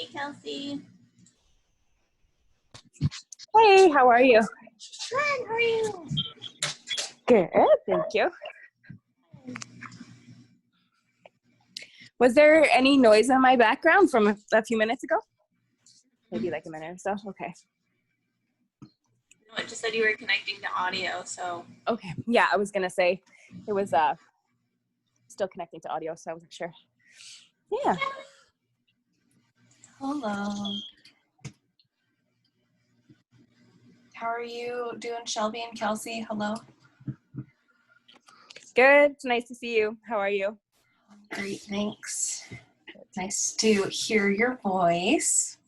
Hey, Kelsey. Hey, how are you? Good, how are you? Good, thank you. Was there any noise in my background from a few minutes ago? Maybe like a minute or so? Okay. No, it just said you were connecting to audio, so. Okay, yeah, I was gonna say it was still connecting to audio, so I wasn't sure. Yeah. Hello. How are you doing, Shelby and Kelsey? Hello. Good, it's nice to see you. How are you? Great, thanks. Nice to hear your voice.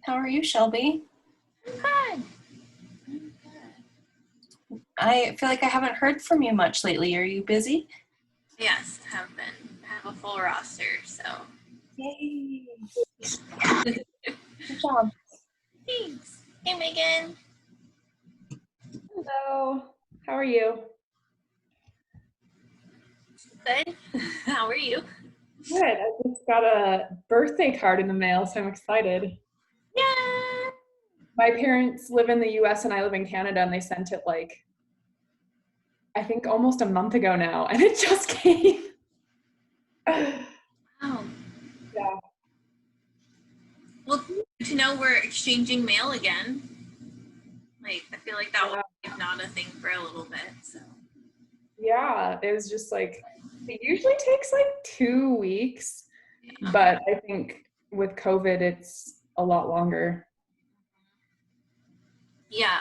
How are you, Shelby? I'm good. I feel like I haven't heard from you much lately. Are you busy? Yes, have been. I have a full roster, so. Yay. Good job. Thanks. Hey, Megan. Hello, how are you? Good. How are you? Good, I just got a birthday card in the mail, so I'm excited. Yeah. My parents live in the US and I live in Canada, and they sent it like, I think almost a month ago now, and it just came. Wow. Yeah. Well, to know we're exchanging mail again. Like, I feel like that was like, not a thing for a little bit, so. Yeah, it was just like, it usually takes like 2 weeks, Yeah. but I think with COVID, it's a lot longer. Yeah,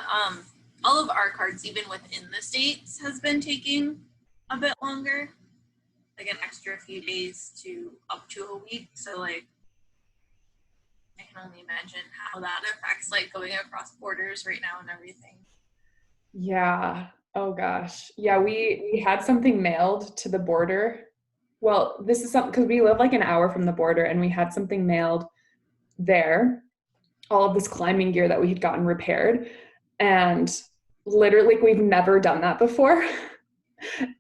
all of our cards, even within the States, has been taking a bit longer, like an extra few days to up to a week. So, like, I can only imagine how that affects, like, going across borders right now and everything. Yeah. Oh gosh. Yeah, we had something mailed to the border. Well, this is something because we live like an hour from the border, and we had something mailed there, all of this climbing gear that we had gotten repaired, and literally we've never done that before.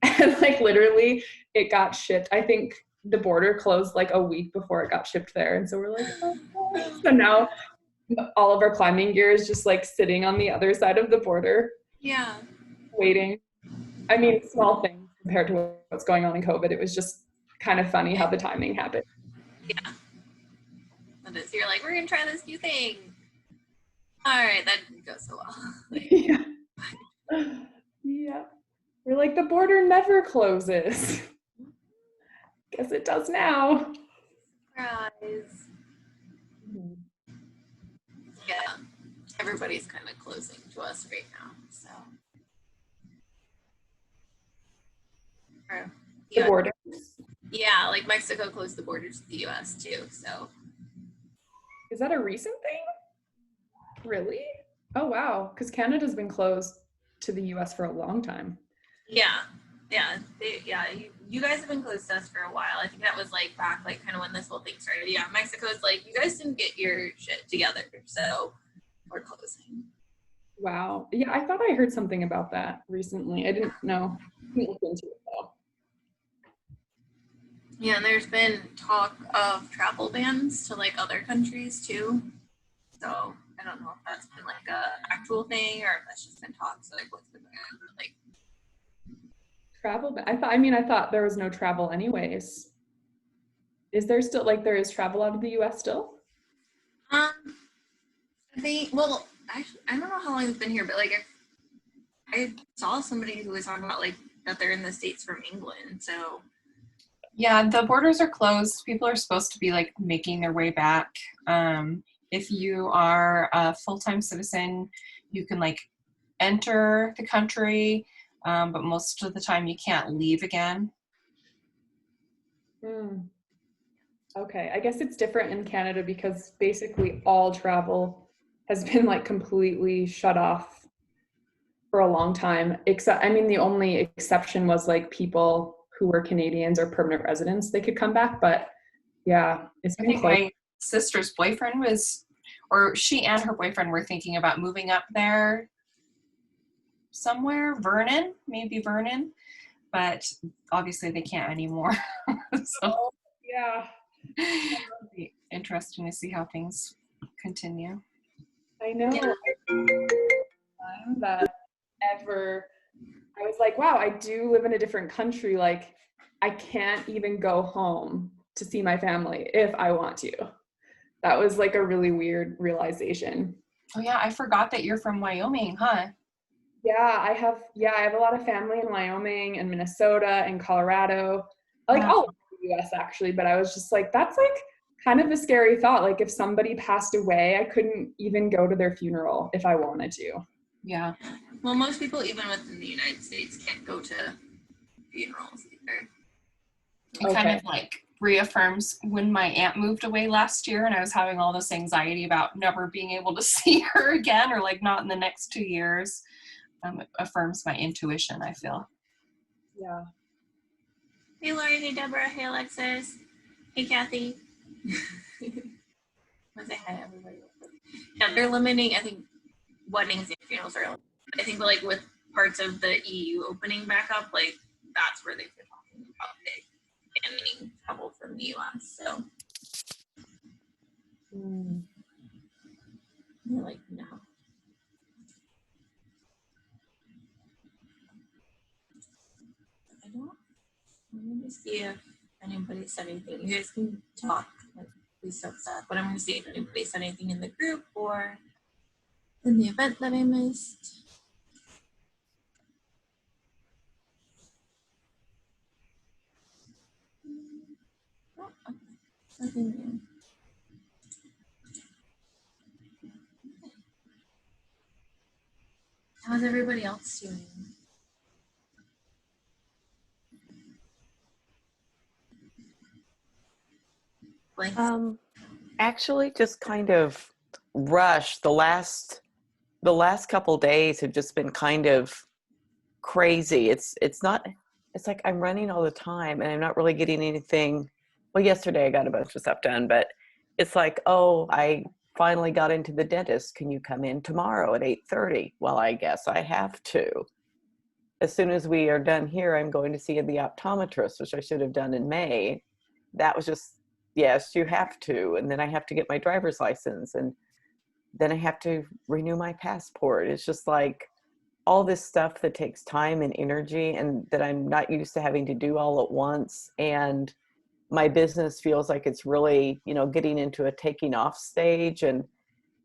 And like literally it got shipped. I think the border closed like a week before it got shipped there, and so we're like, oh. So now all of our climbing gear is just like sitting on the other side of the border Yeah. waiting. I mean, small things compared to what's going on in COVID. It was just kind of funny how the timing happened. Yeah. That is, you're like, we're going to try this new thing. All right, that didn't go so well. Yeah. Yeah. We're like, the border never closes. Guess it does now. Surprise. Mm-hmm. Yeah, everybody's kind of closing to us right now, so. The border. Yeah, like Mexico closed the borders to the US too, so. Is that a recent thing? Really? Oh, wow. Because Canada's been closed to the US for a long time. Yeah, you guys have been closed to us for a while. I think that was like back like kind of when this whole thing started. Yeah, Mexico's like, you guys didn't get your shit together, so we're closing. Wow. Yeah, I thought I heard something about that recently. I didn't know. I didn't look into it though. Yeah, and there's been talk of travel bans to like other countries too. So I don't know if that's been like a actual thing or if that's just been talk. So like what's been going on, like Travel? I thought there was no travel anyways. Is there still, like, there is travel out of the US still? well, actually, I don't know how long it's been here, but like I saw somebody who was talking about like that they're in the States from England. So Yeah, the borders are closed. People are supposed to be like making their way back. If you are a full-time citizen, you can like enter the country, but most of the time you can't leave again. Okay, I guess it's different in Canada because basically all travel has been like completely shut off for a long time. Except, I mean, the only exception was like people who were Canadians or permanent residents, they could come back, but yeah, it's been I think closed. my sister's boyfriend she and her boyfriend were thinking about moving up there somewhere, maybe Vernon. but obviously they can't anymore. So Yeah, it'll be interesting to see how things continue. I know. Yeah. Time that ever, I was like, wow, I do live in a different country. Like, I can't even go home to see my family if I want to. That was like a really weird realization. Oh yeah, I forgot that you're from Wyoming, huh? Yeah, I have a lot of family in Wyoming and Minnesota and Colorado, like Wow. all over the US actually, but I was just like, that's like kind of a scary thought. Like if somebody passed away, I couldn't even go to their funeral if I wanted to. Yeah. Well, most people, even within the United States, can't go to funerals either. It kind Okay. of like reaffirms when my aunt moved away last year and I was having all this anxiety about never being able to see her again, or like not in the next 2 years. It affirms my intuition, I feel. Yeah. Hey, Lori. Hey, Deborah. Hey, Alexis. Hey, Kathy. Want to say hi, everybody. Yeah, they're limiting, I think, weddings and funerals are limited. I think, like, with parts of the EU opening back up, like, that's where they've been talking about it banning travel from the US. So, they're like, no. I don't. Let me see if anybody said anything. You guys can talk. Like, please don't stop. But I'm going to see if anybody said anything in the group or in the event that I missed. Oh, okay. Nothing new. How's everybody else doing? Like, Actually, just kind of rushed. The last couple days have just been kind of crazy. It's not. It's like I'm running all the time, and I'm not really getting anything. Well, yesterday I got a bunch of stuff done, but it's like, oh, I finally got into the dentist. Can you come in tomorrow at 8:30? Well, I guess I have to. As soon as we are done here, I'm going to see the optometrist, which I should have done in May. That was just, yes, you have to. And then I have to get my driver's license, and then I have to renew my passport. It's just like all this stuff that takes time and energy and that I'm not used to having to do all at once. And my business feels like it's really, getting into a taking off stage. And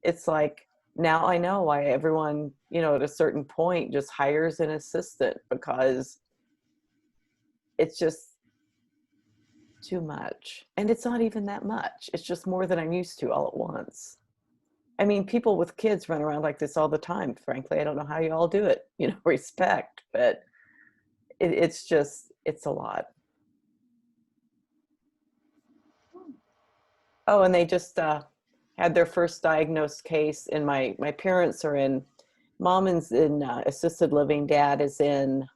it's like, now I know why everyone, at a certain point just hires an assistant, because it's just too much. And it's not even that much. It's just more than I'm used to all at once. I mean, people with kids run around like this all the time. Frankly, I don't know how you all do it, respect, but it's a lot. Oh, and they just had their first diagnosed case, and my parents are in, mom is in assisted living, dad is in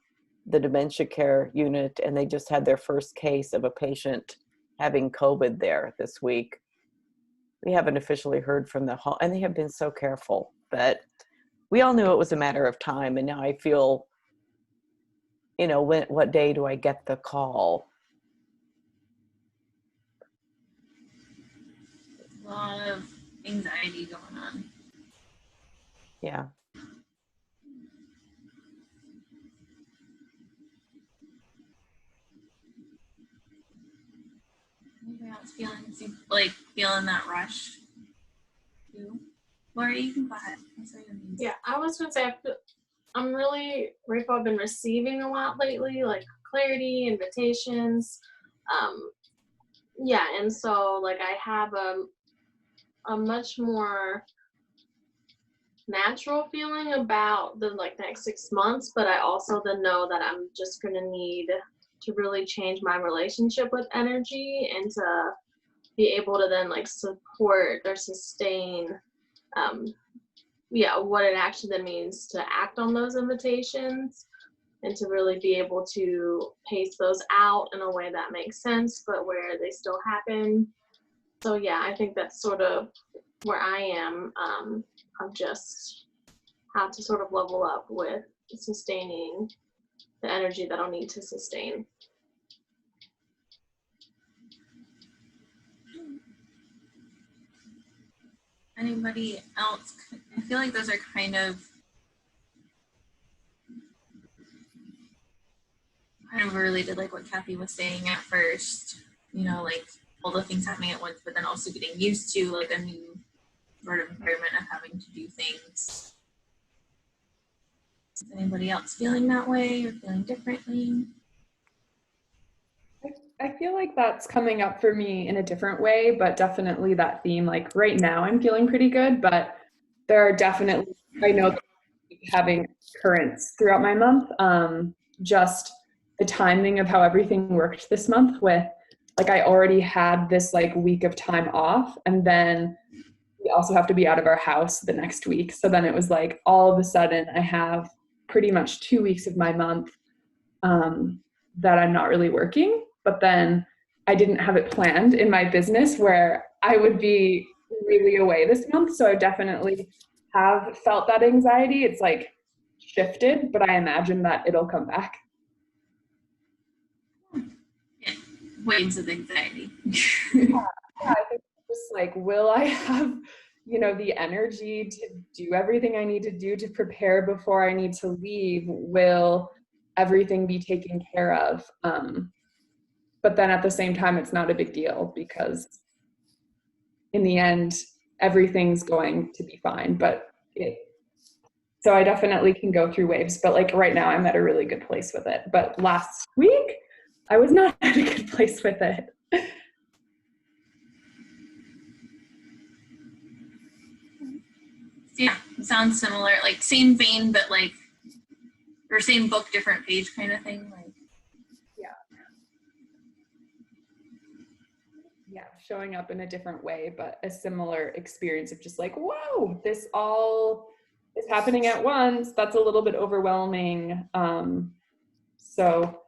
the dementia care unit, and they just had their first case of a patient having COVID there this week. We haven't officially heard from the home, and they have been so careful, but we all knew it was a matter of time. And now I feel, what day do I get the call? a lot of anxiety going on. Yeah. Anybody else feeling that rush too? Lori, you can go ahead. Yeah, I was gonna say I'm really grateful. I've been receiving a lot lately, like clarity, invitations. Yeah, and so like I have a much more natural feeling about the next 6 months, but I also then know that I'm just gonna need to really change my relationship with energy and to be able to then support or sustain what it actually then means to act on those invitations and to really be able to pace those out in a way that makes sense, but where they still happen. So yeah, I think that's sort of where I am. I've just had to sort of level up with sustaining the energy that I'll need to sustain. Anybody else? I feel like those are kind of related, like what Kathy was saying at first, you know, like all the things happening at once, but then also getting used to like a new sort of environment of having to do things. Is anybody else feeling that way or feeling differently? I feel like that's coming up for me in a different way, but definitely that theme, like right now I'm feeling pretty good, but there are definitely, I know that I'm having currents throughout my month. Just the timing of how everything worked this month with, like I already had this like week of time off, and then we also have to be out of our house the next week. So then it was like all of a sudden I have pretty much 2 weeks of my month that I'm not really working. But then I didn't have it planned in my business where I would be really away this month. So I definitely have felt that anxiety. It's like shifted, but I imagine that it'll come back. Yeah. Waves of anxiety. Yeah, I think just like, will I have, you know, the energy to do everything I need to do to prepare before I need to leave? Will everything be taken care of? But then at the same time, it's not a big deal because in the end, everything's going to be fine. But so I definitely can go through waves, but like right now I'm at a really good place with it. But last week, I was not at a good place with it. Yeah, sounds similar, like same vein, but like, or same book, different page kind of thing. Like, yeah, showing up in a different way, but a similar experience of just like, whoa, this all is happening at once. That's a little bit overwhelming. So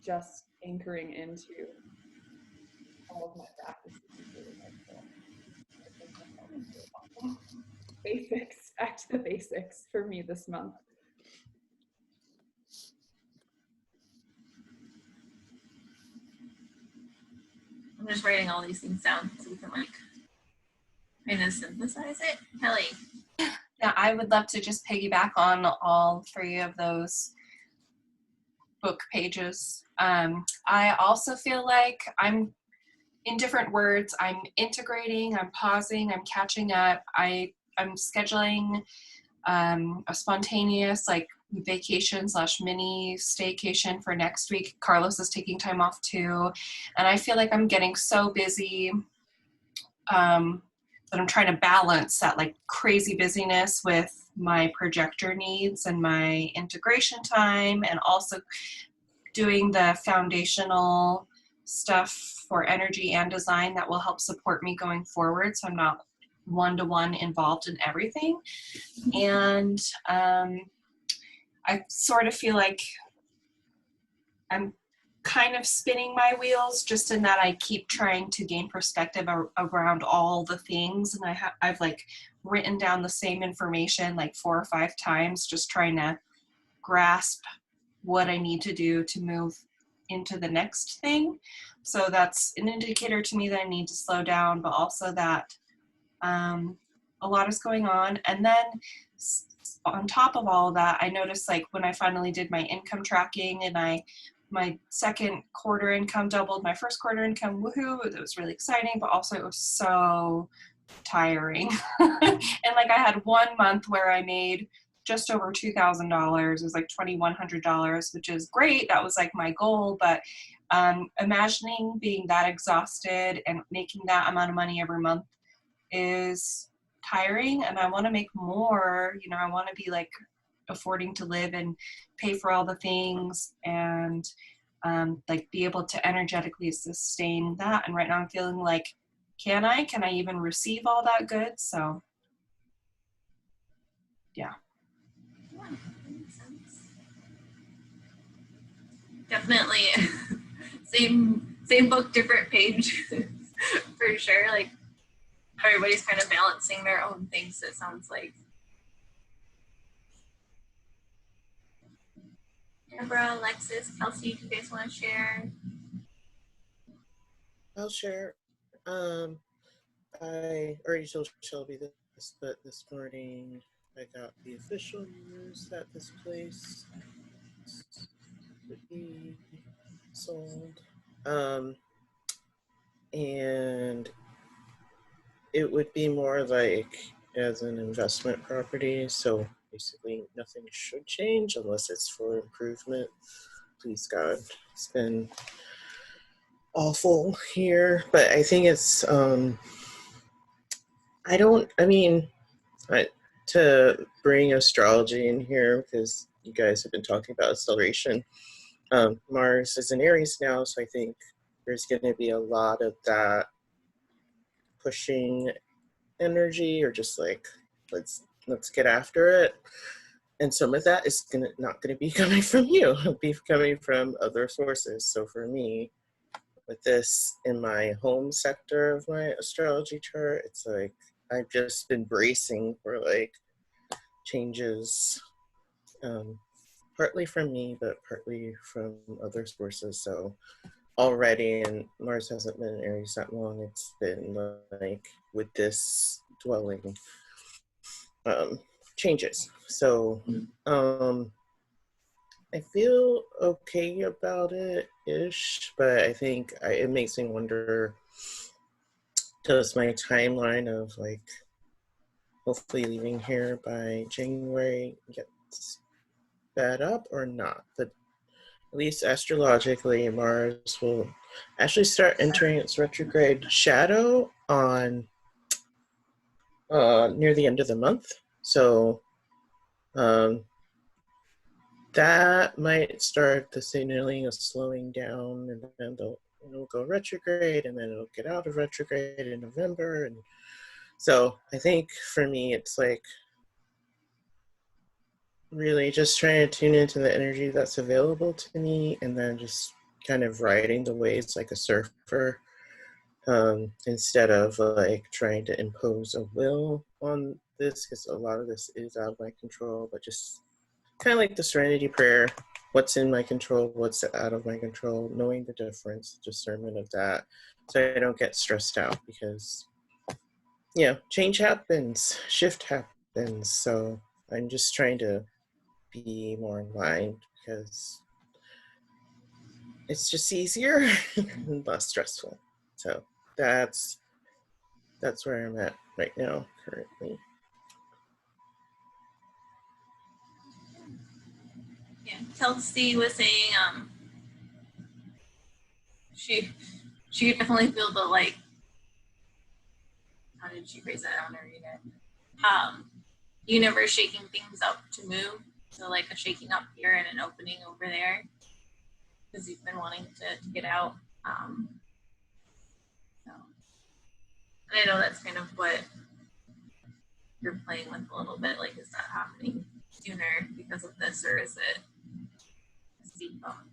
just anchoring into all of my practices is really helpful. Basics, back to the basics for me this month. I'm just writing all these things down so we can like kind of synthesize it. Kelly. Yeah, I would love to just piggyback on all 3 of those book pages. I also feel like I'm, in different words, I'm integrating, I'm pausing, I'm catching up. I'm scheduling a spontaneous like vacation / mini staycation for next week. Carlos is taking time off too. And I feel like I'm getting so busy that I'm trying to balance that like crazy busyness with my projector needs and my integration time, and also doing the foundational stuff for energy and design that will help support me going forward, so I'm not one-to-one involved in everything. And I sort of feel like I'm kind of spinning my wheels, just in that I keep trying to gain perspective around all the things, and I've like written down the same information like 4 or 5 times, just trying to grasp what I need to do to move into the next thing. So that's an indicator to me that I need to slow down, but also that a lot is going on. And then on top of all of that, I noticed like when I finally did my income tracking and my second quarter income doubled my first quarter income, woohoo, it was really exciting, but also it was so tiring. And like I had 1 month where I made just over $2,000. It was like $2,100, which is great. That was like my goal. But imagining being that exhausted and making that amount of money every month is tiring. And I want to make more. You know, I want to be like affording to live and pay for all the things, and like be able to energetically sustain that. And right now I'm feeling like, can I even receive all that good? So yeah. Definitely same book, different page for sure. Like everybody's kind of balancing their own things, it sounds like. Deborah, Alexis, Kelsey, do you guys want to share? I'll share. I already told Shelby this, but this morning I got the official news that this place would be sold. And it would be more like as an investment property. So basically nothing should change unless it's for improvement. Please God, it's been awful here, but I think it's to bring astrology in here, because you guys have been talking about acceleration. Mars is in Aries now, so I think there's going to be a lot of that pushing energy, or just like let's get after it. And some of that is not going to be coming from you. It'll be coming from other sources. So for me, with this in my home sector of my astrology chart, it's like I've just been bracing for like changes, partly from me, but partly from other sources. So already, and Mars hasn't been in Aries that long, it's been like with this dwelling changes. So I feel okay about it ish, but I think it makes me wonder, does my timeline of like hopefully leaving here by January get sped up or not? But at least astrologically, Mars will actually start entering its retrograde shadow on near the end of the month. So that might start the signaling of slowing down, and then it'll go retrograde, and then it'll get out of retrograde in November. And so I think for me, it's like really just trying to tune into the energy that's available to me, and then just kind of riding the waves like a surfer, instead of like trying to impose a will on this, because a lot of this is out of my control, but just kind of like the Serenity Prayer, what's in my control, what's out of my control, knowing the difference, discernment of that, so I don't get stressed out, because change happens, shift happens. So I'm just trying to be more in line, because it's just easier and less stressful. So that's where I'm at right now currently. Yeah, Kelsey was saying she could definitely feel the like, how did she phrase that? I want to read it. Universe shaking things up to move. So like a shaking up here and an opening over there, because you've been wanting to get out. So, and I know that's kind of what you're playing with a little bit. Like, is that happening sooner because of this, or is it a speed bump?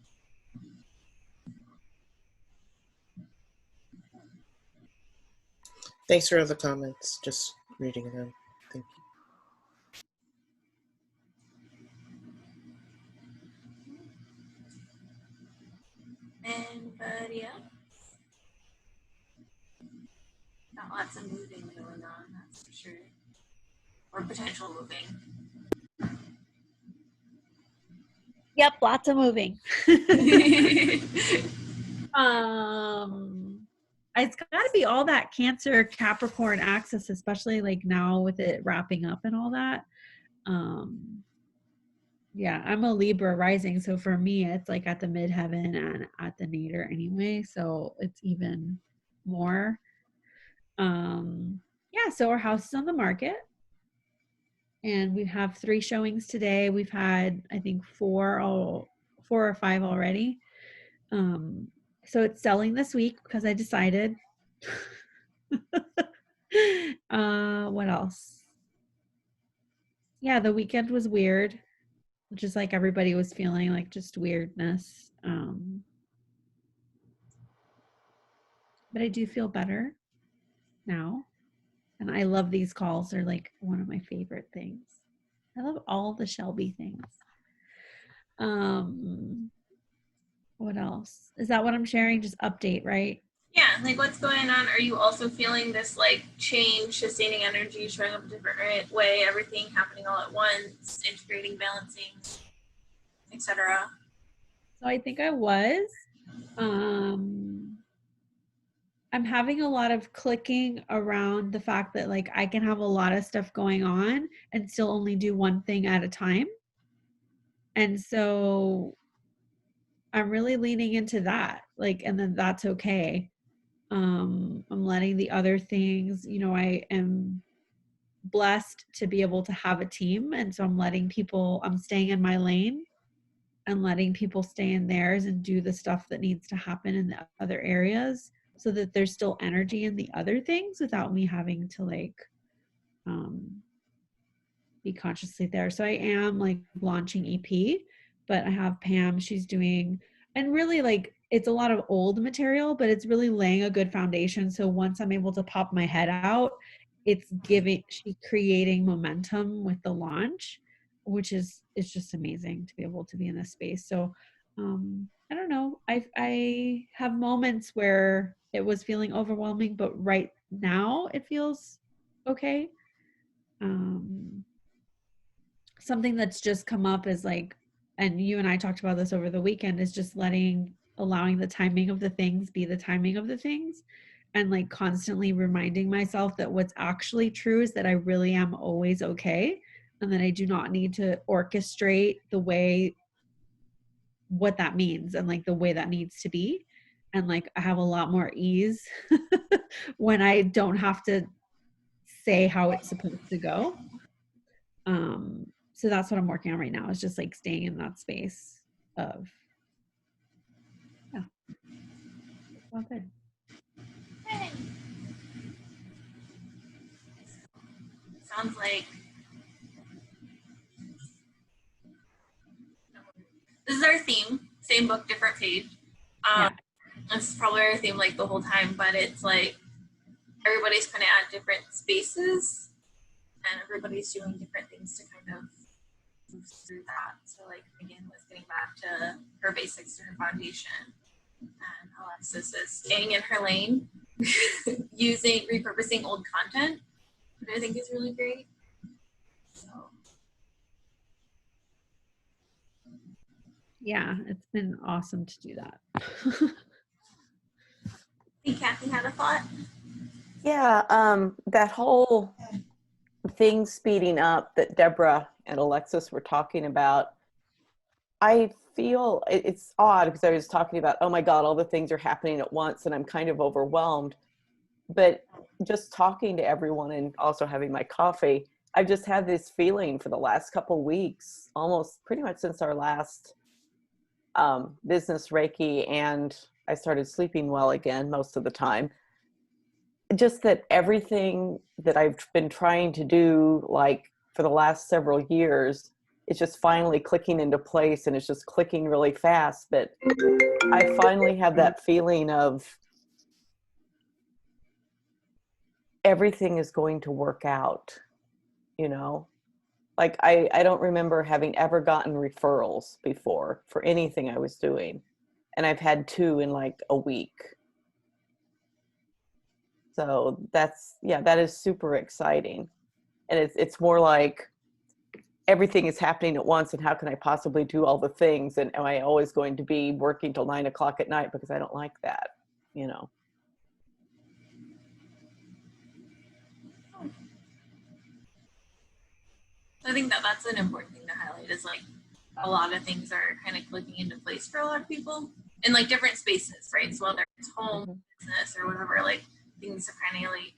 Thanks for all the comments. Just reading them. Thank you. Anybody else? Got lots of moving going on, that's for sure. Or potential moving. Yep, lots of moving. It's got to be all that Cancer Capricorn axis, especially like now with it wrapping up and all that. Yeah, I'm a Libra rising, so for me it's like at the midheaven and at the nadir anyway, so it's even more. Yeah, so our house is on the market, and we have 3 showings today. We've had, I think, 4 or 5 already. So it's selling this week because I decided. What else? Yeah, the weekend was weird, just like everybody was feeling, like just weirdness. But I do feel better now. And I love these calls. They're like one of my favorite things. I love all the Shelby things. What else? Is that what I'm sharing? Just update, right? Yeah, like what's going on? Are you also feeling this like change, sustaining energy, showing up a different way, everything happening all at once, integrating, balancing, etc.? So I think I was. I'm having a lot of clicking around the fact that like I can have a lot of stuff going on and still only do one thing at a time. And so I'm really leaning into that. Like, and then that's okay. I'm letting the other things, you know, I am blessed to be able to have a team. And so I'm staying in my lane and letting people stay in theirs and do the stuff that needs to happen in the other areas so that there's still energy in the other things without me having to like be consciously there. So I am like launching EP, but I have Pam, she's doing, and really like it's a lot of old material, but it's really laying a good foundation. So once I'm able to pop my head out, she's creating momentum with the launch, which is, it's just amazing to be able to be in this space. So I don't know. I have moments where it was feeling overwhelming, but right now it feels okay. Something that's just come up is like, and you and I talked about this over the weekend, is just allowing the timing of the things be the timing of the things, and like constantly reminding myself that what's actually true is that I really am always okay, and that I do not need to orchestrate what that means and like the way that needs to be. And like I have a lot more ease when I don't have to say how it's supposed to go. So that's what I'm working on right now, is just like staying in that space of, yeah, it's all good. Hey. Sounds like this is our theme, same book, different page. Yeah. This is probably our theme like the whole time, but it's like everybody's kind of at different spaces and everybody's doing different things to kind of move through that. So like again, was getting back to her basics, to her foundation, and Alexis is staying in her lane, repurposing old content, which I think is really great. So Yeah, it's been awesome to do that. I think Kathy had a thought. Yeah, that whole thing speeding up that Deborah and Alexis were talking about, I feel it's odd because I was talking about, oh my God, all the things are happening at once and I'm kind of overwhelmed. But just talking to everyone and also having my coffee, I've just had this feeling for the last couple weeks, almost pretty much since our last business Reiki, and I started sleeping well again most of the time. Just that everything that I've been trying to do, like for the last several years, it's just finally clicking into place, and it's just clicking really fast. But I finally have that feeling of everything is going to work out, you know? Like I don't remember having ever gotten referrals before for anything I was doing. And I've had 2 in like a week. So that is super exciting. And it's more like everything is happening at once, and how can I possibly do all the things? And am I always going to be working till 9 o'clock at night? Because I don't like that, you know? I think that that's an important thing to highlight, is like a lot of things are kind of clicking into place for a lot of people in like different spaces, right? So whether it's home, business, or whatever, like things have kind of like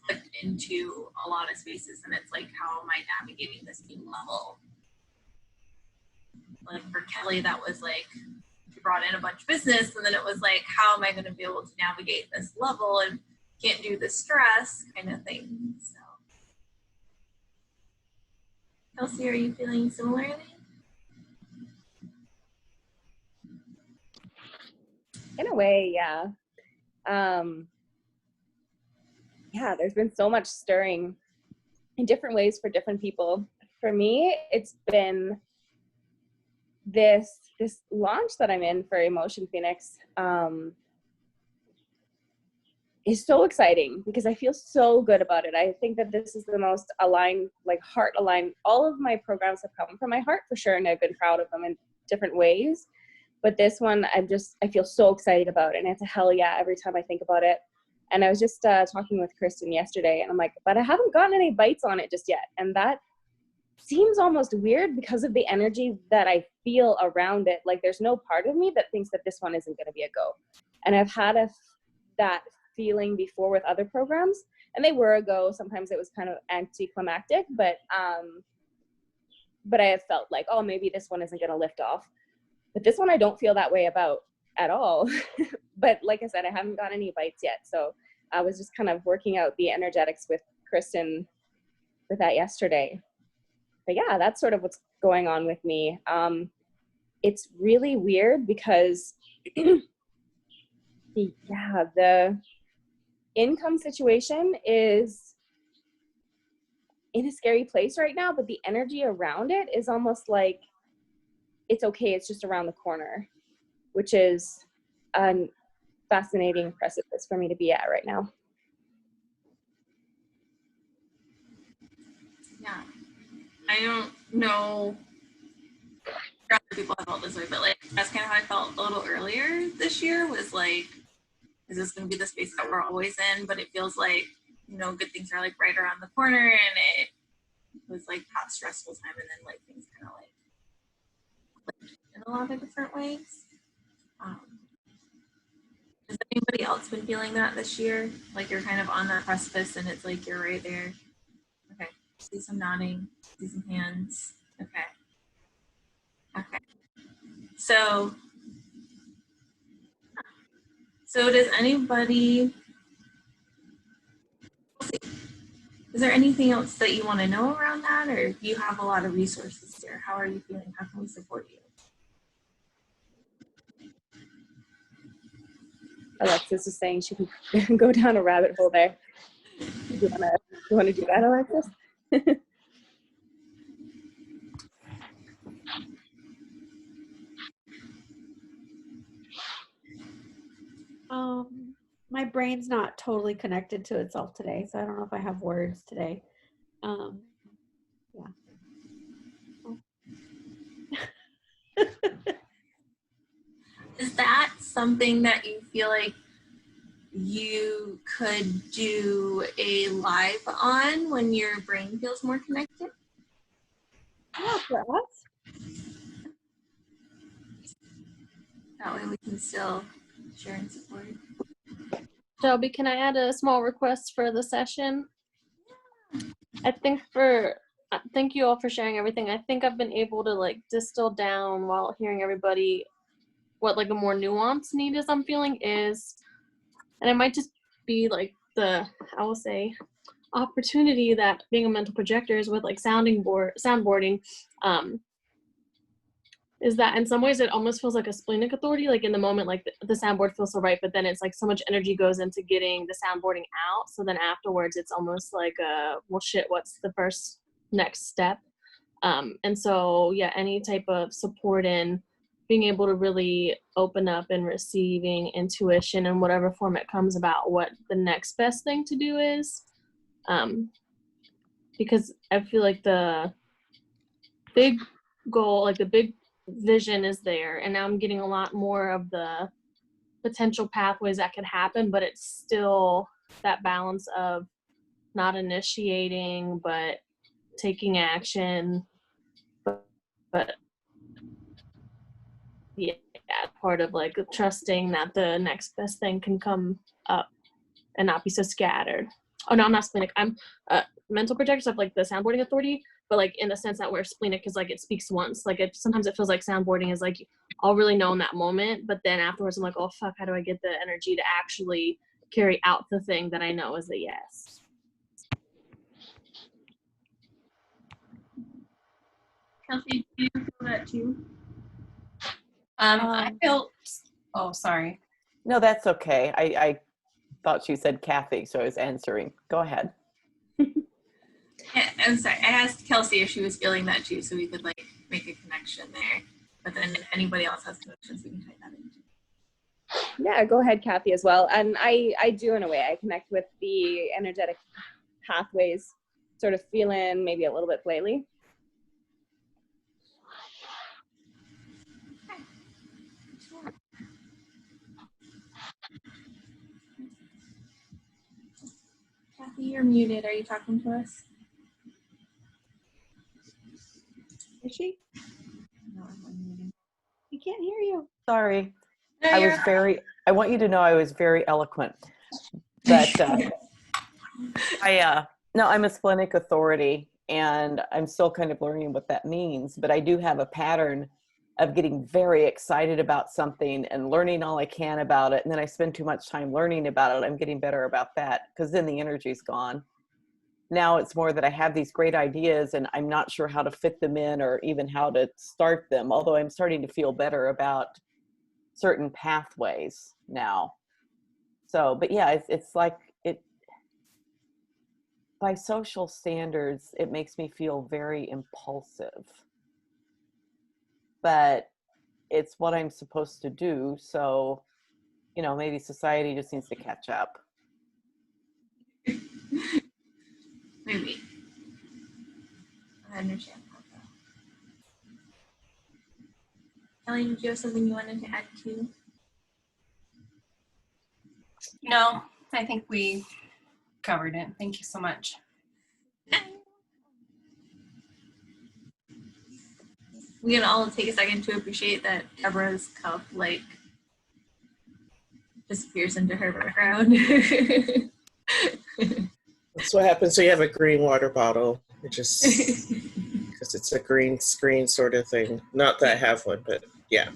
clicked into a lot of spaces, and it's like, how am I navigating this new level? Like for Kelly, that was like, she brought in a bunch of business, and then it was like, how am I going to be able to navigate this level and can't do the stress kind of thing. So Kelsey, are you feeling similarly? In a way, yeah. Yeah, there's been so much stirring in different ways for different people. For me, it's been this launch that I'm in for Emotion Phoenix is so exciting because I feel so good about it. I think that this is the most aligned, like heart aligned. All of my programs have come from my heart for sure, and I've been proud of them in different ways. But this one, I feel so excited about it, and it's a hell yeah every time I think about it. And I was just talking with Kristen yesterday, and I'm like, but I haven't gotten any bites on it just yet. And that seems almost weird because of the energy that I feel around it. Like there's no part of me that thinks that this one isn't going to be a go. And I've had that feeling before with other programs, and they were a go. Sometimes it was kind of anticlimactic, but I have felt like, oh, maybe this one isn't going to lift off. But this one I don't feel that way about at all. But like I said, I haven't got any bites yet. So I was just kind of working out the energetics with Kristen with that yesterday. But yeah, that's sort of what's going on with me. It's really weird because yeah, the income situation is in a scary place right now, but the energy around it is almost like it's okay, it's just around the corner, which is a fascinating precipice for me to be at right now. Yeah. I don't know if other people have felt this way, but like that's kind of how I felt a little earlier this year was like, is this going to be the space that we're always in? But it feels like, you know, good things are like right around the corner, and it was like past stressful time, and then like things kind of like in a lot of different ways. Has anybody else been feeling that this year? Like you're kind of on that precipice and it's like you're right there. Okay. See some nodding, see some hands. Okay. Okay. So does anybody, is there anything else that you want to know around that, or do you have a lot of resources here? How are you feeling? How can we support you? Alexis is saying she can go down a rabbit hole there. You want to do that, Alexis? My brain's not totally connected to itself today, so I don't know if I have words today. Yeah. Is that something that you feel like you could do a live on when your brain feels more connected? Yeah, for us. That way we can still share and support. Shelby, can I add a small request for the session? Thank you all for sharing everything. I think I've been able to like distill down while hearing everybody what like a more nuanced need is I'm feeling is, and it might just be like I will say, opportunity that being a mental projector is with like soundboarding, is that in some ways it almost feels like a splenic authority. Like in the moment, like the soundboard feels so right, but then it's like so much energy goes into getting the soundboarding out. So then afterwards, it's almost like well, shit, what's the first next step? And so yeah, any type of support in being able to really open up and receiving intuition in whatever form it comes about what the next best thing to do is. Because I feel like the big goal, like the big vision is there, and now I'm getting a lot more of the potential pathways that could happen, but it's still that balance of not initiating, but taking action, but yeah, part of like trusting that the next best thing can come up and not be so scattered. Oh no, I'm not splenic. I'm mental projectors have like the soundboarding authority, but like in the sense that where splenic is like it speaks once. Like sometimes it feels like soundboarding is like I'll really know in that moment, but then afterwards I'm like, oh fuck, how do I get the energy to actually carry out the thing that I know is a yes? Kelsey, do you feel that too? I felt, oh, sorry. No, that's okay. I thought you said Kathy, so I was answering. Go ahead. Yeah, I'm sorry. I asked Kelsey if she was feeling that too, so we could like make a connection there. But then if anybody else has questions, we can tie that in. Yeah, go ahead, Kathy, as well. And I do, in a way, I connect with the energetic pathways, sort of feeling maybe a little bit flaily. Kathy, you're muted. Are you talking to us? Is she? No, I'm unmuting. We can't hear you. Sorry. No, I you're was I want you to know I was very eloquent. But no, I'm a splenic authority, and I'm still kind of learning what that means. But I do have a pattern of getting very excited about something and learning all I can about it. And then I spend too much time learning about it. I'm getting better about that because then the energy's gone. Now it's more that I have these great ideas and I'm not sure how to fit them in or even how to start them, although I'm starting to feel better about certain pathways now. So, but yeah, it's like it, by social standards, it makes me feel very impulsive, but it's what I'm supposed to do. So, you know, maybe society just needs to catch up. Maybe. I understand. Kelly, did you have something you wanted to add to? No, I think we covered it. Thank you so much. We can all take a second to appreciate that Deborah's cup like disappears into her background. That's what happens when you have a green water bottle. It just, because it's a green screen sort of thing. Not that I have one, but yeah.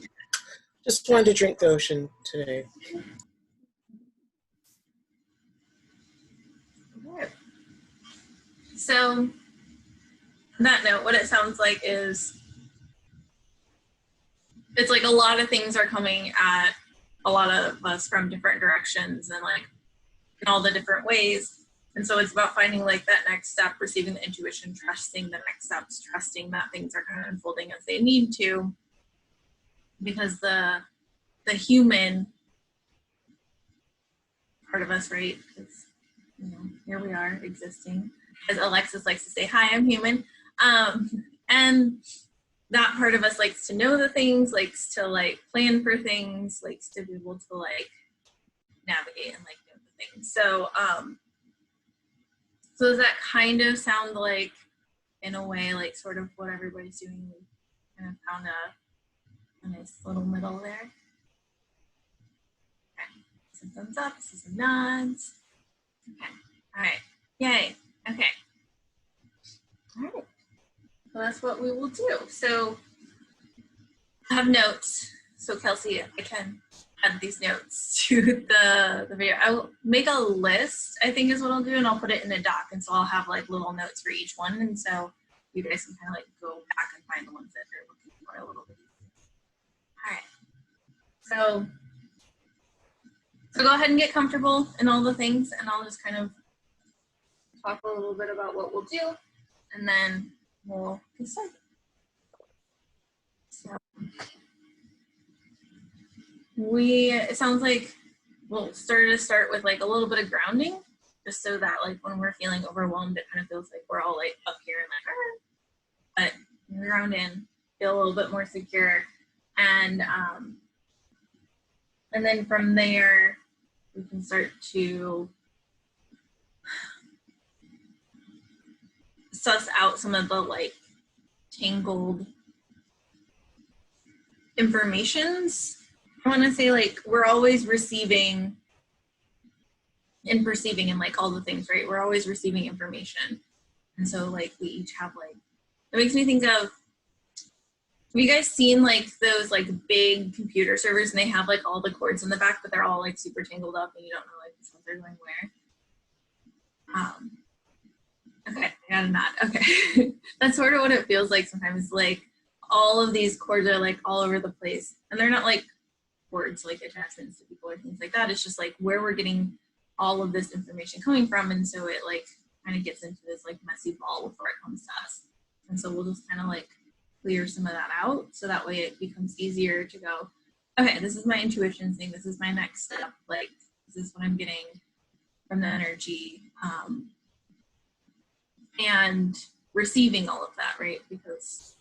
Just wanted to drink the ocean today. So, on that note, what it sounds like is it's like a lot of things are coming at a lot of us from different directions and like in all the different ways. And so it's about finding like that next step, receiving the intuition, trusting the next steps, trusting that things are kind of unfolding as they need to. Because the human part of us, right? Because, you know, here we are existing. As Alexis likes to say, hi, I'm human. And that part of us likes to know the things, likes to like plan for things, likes to be able to like navigate and like know the things. So, so does that kind of sound like, in a way, like sort of what everybody's doing? We kind of found a nice little middle there. Okay. Some thumbs up, some nods. Okay. All right. Yay. Okay. All right. So that's what we will do. So I have notes. So Kelsey, I can add these notes to the video. I will make a list, I think is what I'll do, and I'll put it in a doc. And so I'll have like little notes for each one. And so you guys can kind of like go back and find the ones that you're looking for a little bit. All right. So go ahead and get comfortable in all the things, and I'll just kind of talk a little bit about what we'll do, and then we'll get started. So it sounds like we'll start with like a little bit of grounding, just so that like when we're feeling overwhelmed, it kind of feels like we're all like up here and like, but ground in, feel a little bit more secure, and then from there we can start to suss out some of the like tangled informations. I want to say like we're always receiving and perceiving and like all the things, right? We're always receiving information. And so like we each have like, it makes me think of, have you guys seen like those like big computer servers and they have like all the cords in the back, but they're all like super tangled up and you don't know like which ones are going where? Okay, I got a nod. Okay. That's sort of what it feels like sometimes. Like all of these cords are like all over the place. And they're not like cords, like attachments to people or things like that. It's just like where we're getting all of this information coming from. And so it like kind of gets into this like messy ball before it comes to us. And so we'll just kind of like clear some of that out, so that way it becomes easier to go, okay, this is my intuition thing, this is my next step, like this is what I'm getting from the energy, and receiving all of that, right? Because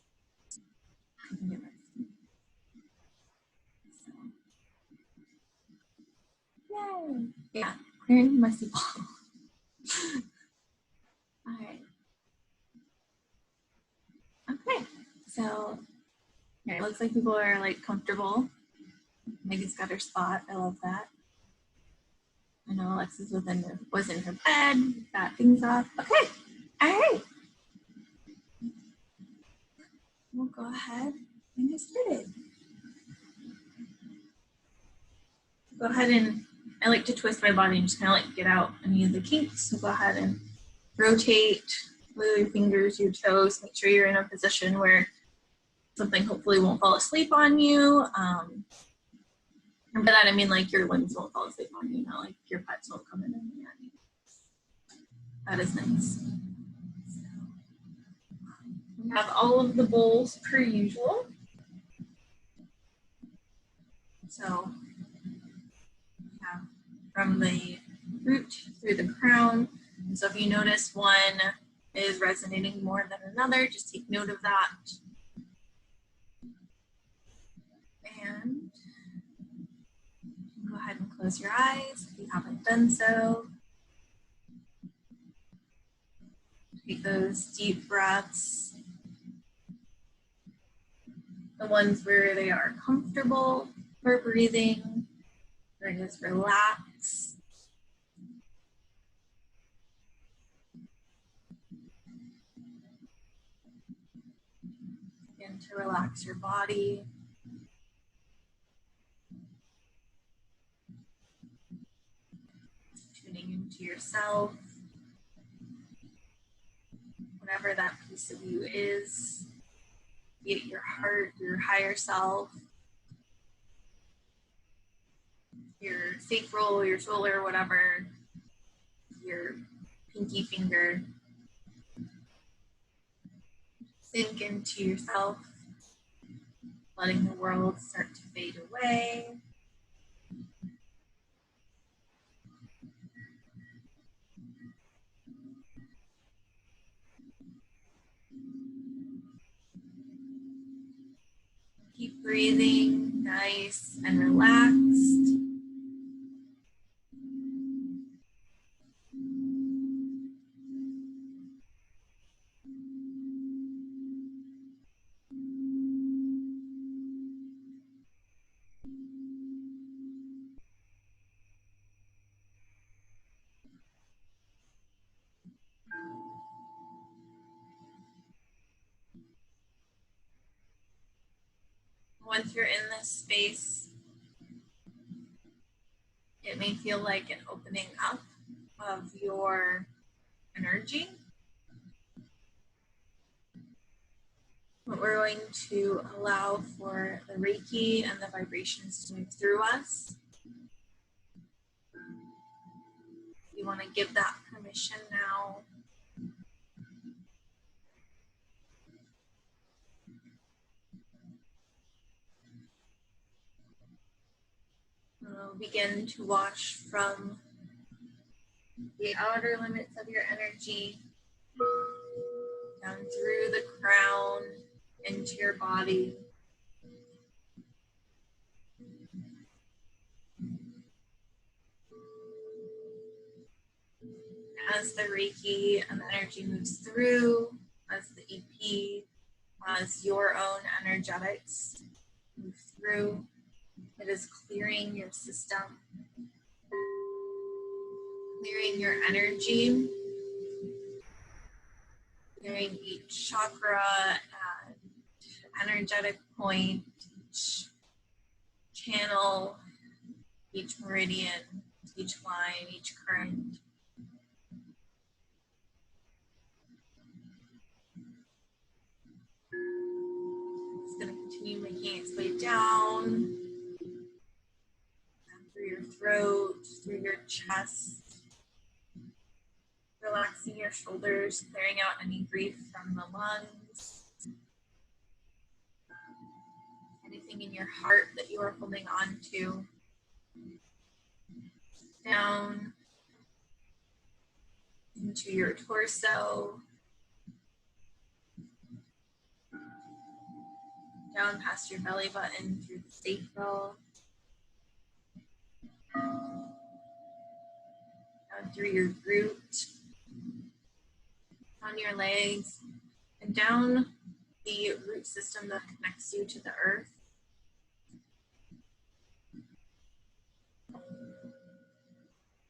yay. Yeah, clearing messy ball. All right. Okay, so yeah, it looks like people are like comfortable. Megan's got her spot. I love that. I know Alexis was in her bed, got things off. Okay, all right. We'll go ahead and get started. Go ahead and, I like to twist my body and just kind of like get out any of the kinks. So go ahead and rotate, wiggle your fingers, your toes, make sure you're in a position where something hopefully won't fall asleep on you. And by that I mean like your limbs won't fall asleep on you, not like your pets won't come in and at you. That is nice. So, we have all of the bowls per usual. So we have from the root through the crown. And so if you notice one is resonating more than another, just take note of that. And go ahead and close your eyes if you haven't done so. Take those deep breaths. The ones where they are comfortable for breathing, or just relax. Begin to relax your body. Tuning into yourself. Whatever that piece of you is, be it your heart, your higher self, your sacral, your solar, whatever, your pinky finger. Sink into yourself, letting the world start to fade away. Keep breathing nice and relaxed. Once you're in this space, it may feel like an opening up of your energy. But we're going to allow for the Reiki and the vibrations to move through us. You want to give that permission now. Begin to wash from the outer limits of your energy down through the crown into your body. As the Reiki and the energy moves through, as the EP, as your own energetics move through, it is clearing your system, clearing your energy, clearing each chakra and energetic point, each channel, each meridian, each line, each current. It's going to continue making its way down through your throat, through your chest, relaxing your shoulders, clearing out any grief from the lungs. everything in your heart that you are holding on to down into your torso, down past your belly button through the sacral, down through your root, on your legs, and down the root system that connects you to the earth.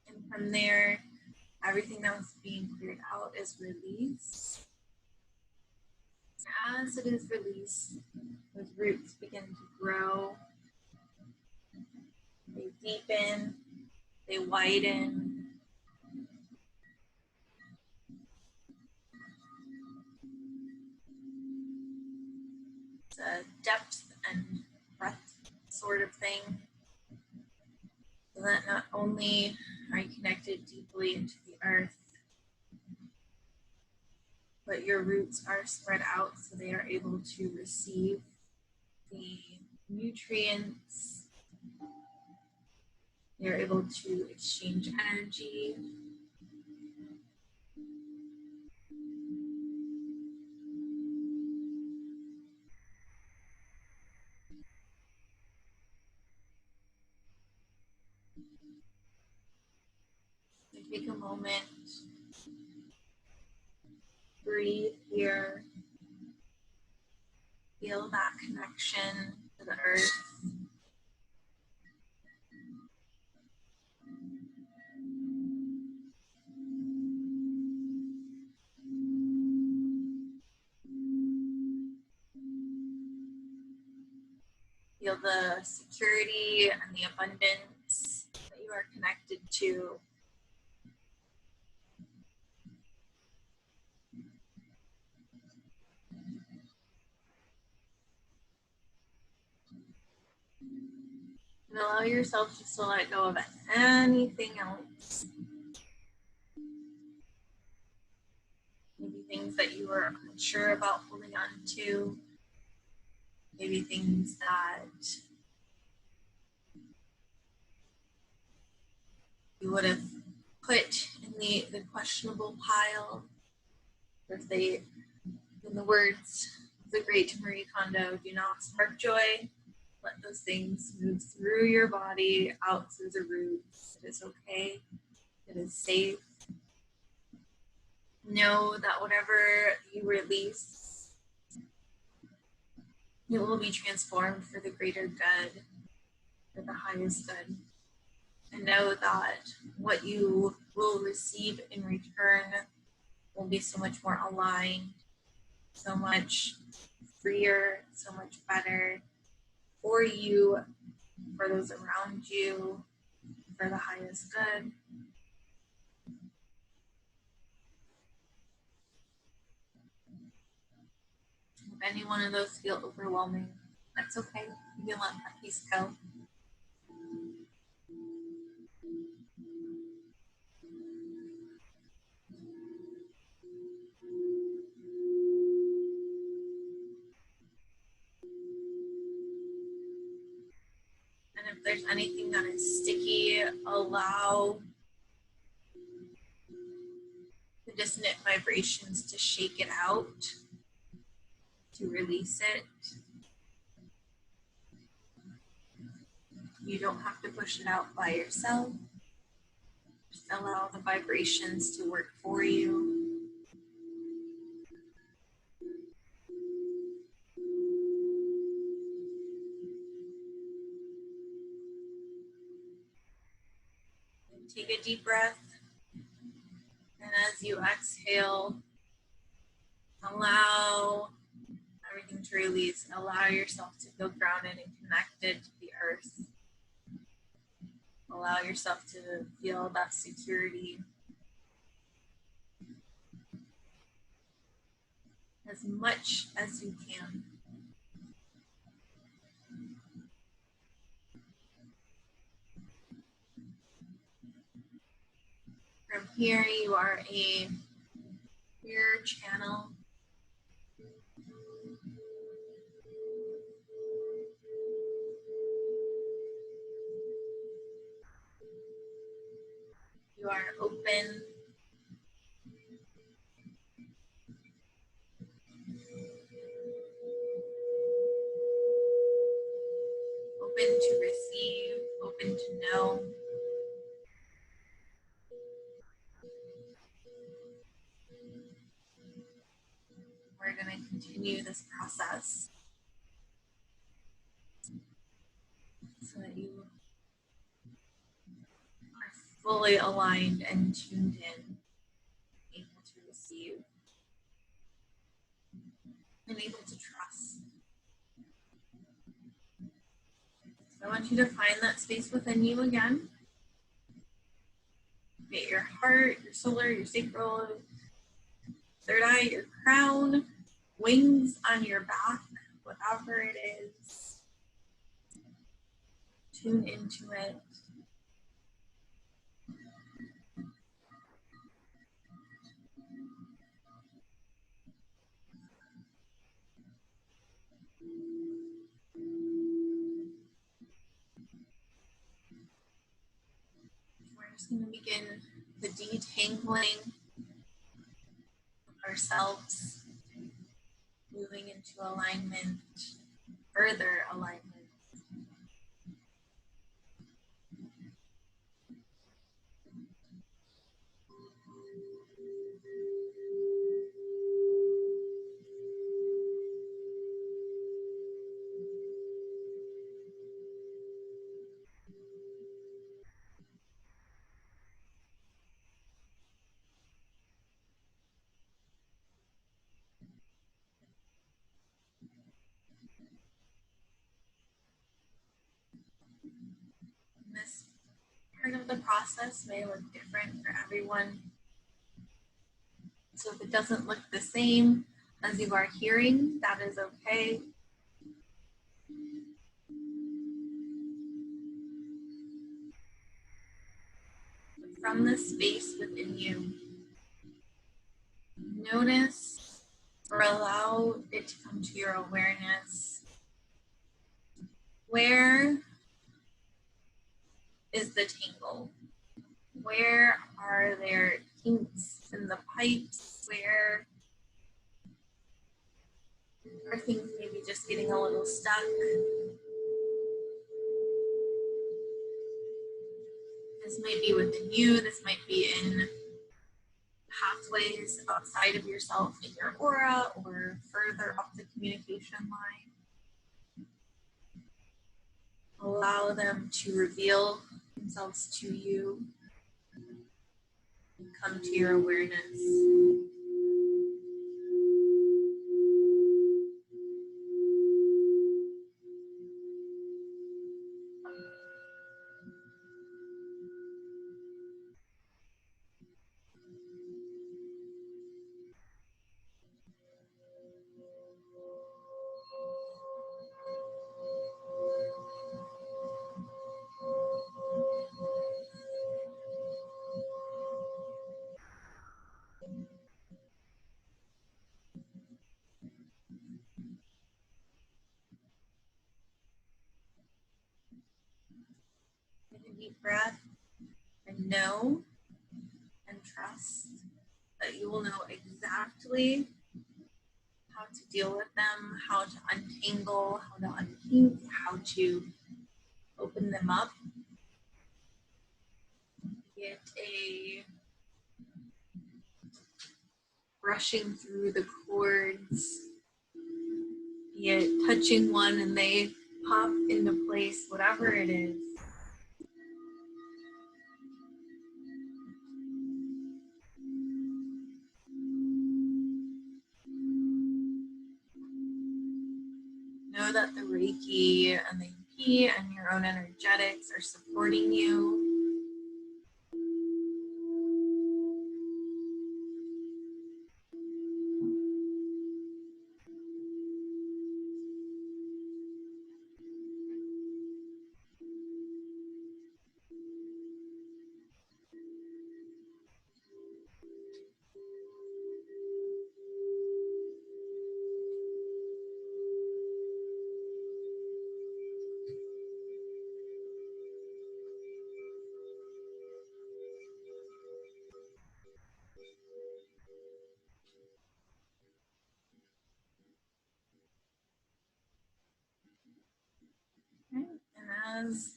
And from there, everything that was being cleared out is released. As it is released, those roots begin to grow. They deepen, they widen. It's a depth and breadth sort of thing. So that not only are you connected deeply into the earth, but your roots are spread out so they are able to receive the nutrients. They're able to exchange energy. So take a moment, breathe here, feel that connection to the earth. Feel the security and the abundance that you are connected to. And allow yourself just to let go of anything else. Maybe things that you were unsure about holding on to. Maybe things that you would have put in the questionable pile. Or if they, in the words of the great Marie Kondo, do not spark joy. Let those things move through your body, out through the roots. It is okay. It is safe. Know that whatever you release, it will be transformed for the greater good, for the highest good. And know that what you will receive in return will be so much more aligned, so much freer, so much better for you, for those around you, for the highest good. If any one of those feel overwhelming, that's okay. You can let that piece go. And if there's anything that is sticky, allow the dissonant vibrations to shake it out, to release it. You don't have to push it out by yourself. Just allow the vibrations to work for you. And take a deep breath. And as you exhale, allow everything to release. Allow yourself to feel grounded and connected to the earth. Allow yourself to feel that security. As much as you can. From here, you are a pure channel. You are open. Open to receive, open to know. We're going to continue this process so that you are fully aligned and tuned in, able to receive, and able to trust. So I want you to find that space within you again. Get your heart, your solar, your sacral, third eye, your crown, wings on your back, whatever it is. Tune into it. We're just going to begin the detangling of ourselves, moving into alignment, further alignment. This part of the process may look different for everyone. So if it doesn't look the same as you are hearing, that is okay. From the space within you, notice or allow it to come to your awareness. Where is the tangle? Where are there kinks in the pipes? Where are things maybe just getting a little stuck? This might be within you, this might be in pathways outside of yourself in your aura or further up the communication line. Allow them to reveal themselves to you and come to your awareness. Take a deep breath and know and trust that you will know exactly how to deal with them, how to untangle, how to unkink, how to open them up. Get a brushing through the cords, be it touching one and they pop into place, whatever it is. Know that the Reiki and the EP and your own energetics are supporting you. as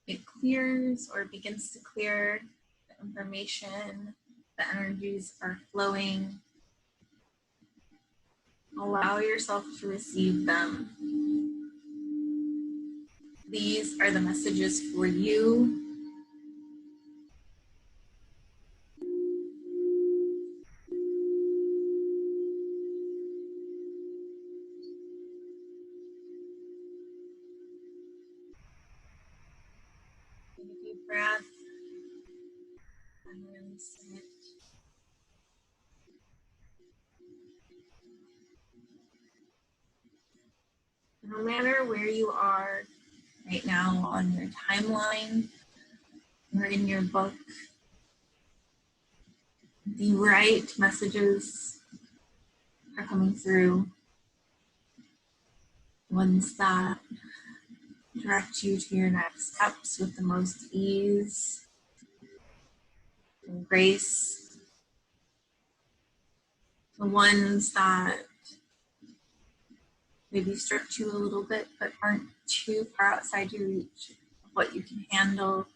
it clears or begins to clear, the information, the energies are flowing. Allow yourself to receive them. These are the messages for you. Take a deep breath and release it. No matter where you are right now on your timeline or in your book, the right messages are coming through, ones that direct you to your next steps with the most ease and grace, the ones that maybe stretch you a little bit but aren't too far outside your reach of what you can handle.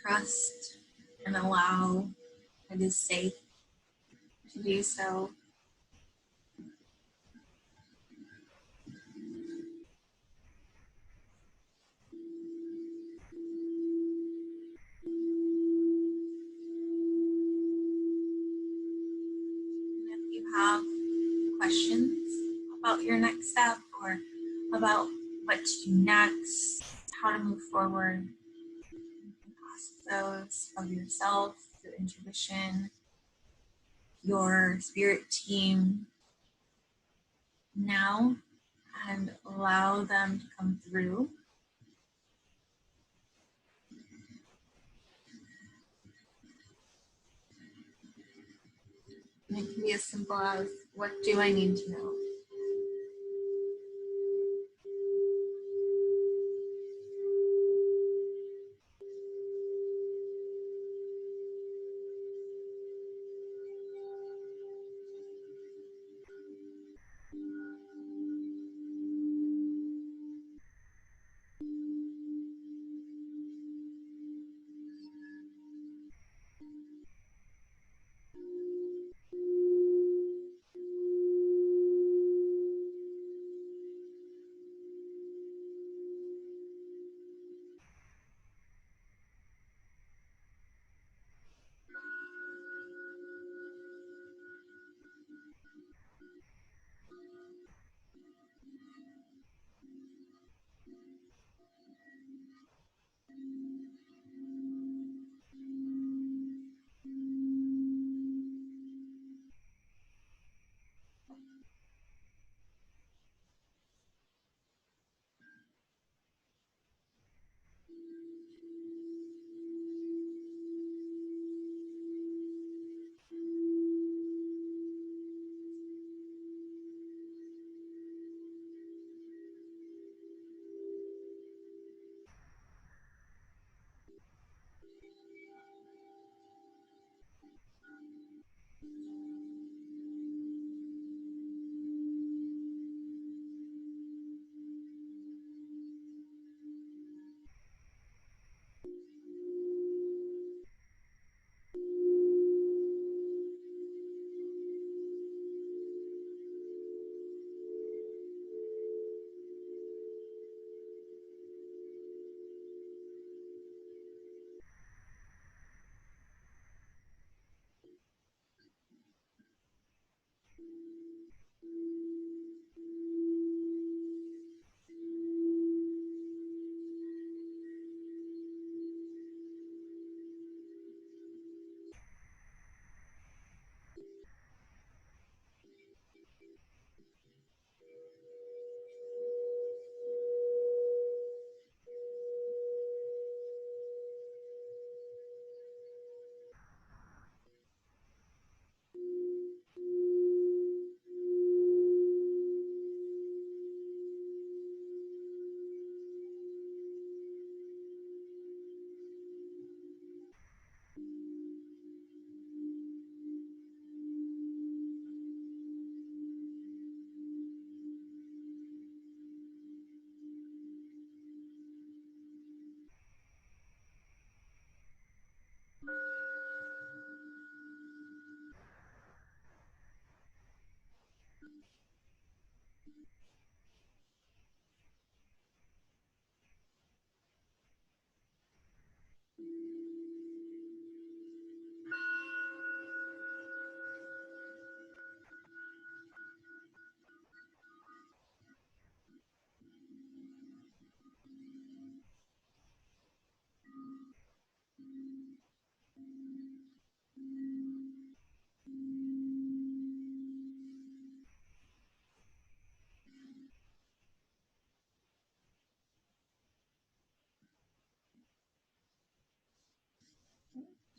Trust and allow it is safe to do so. And if you have questions about your next step or about what to do next, how to move forward, you can ask those of yourself, your intuition, your spirit team now, and allow them to come through. And it can be as simple as, what do I need to know?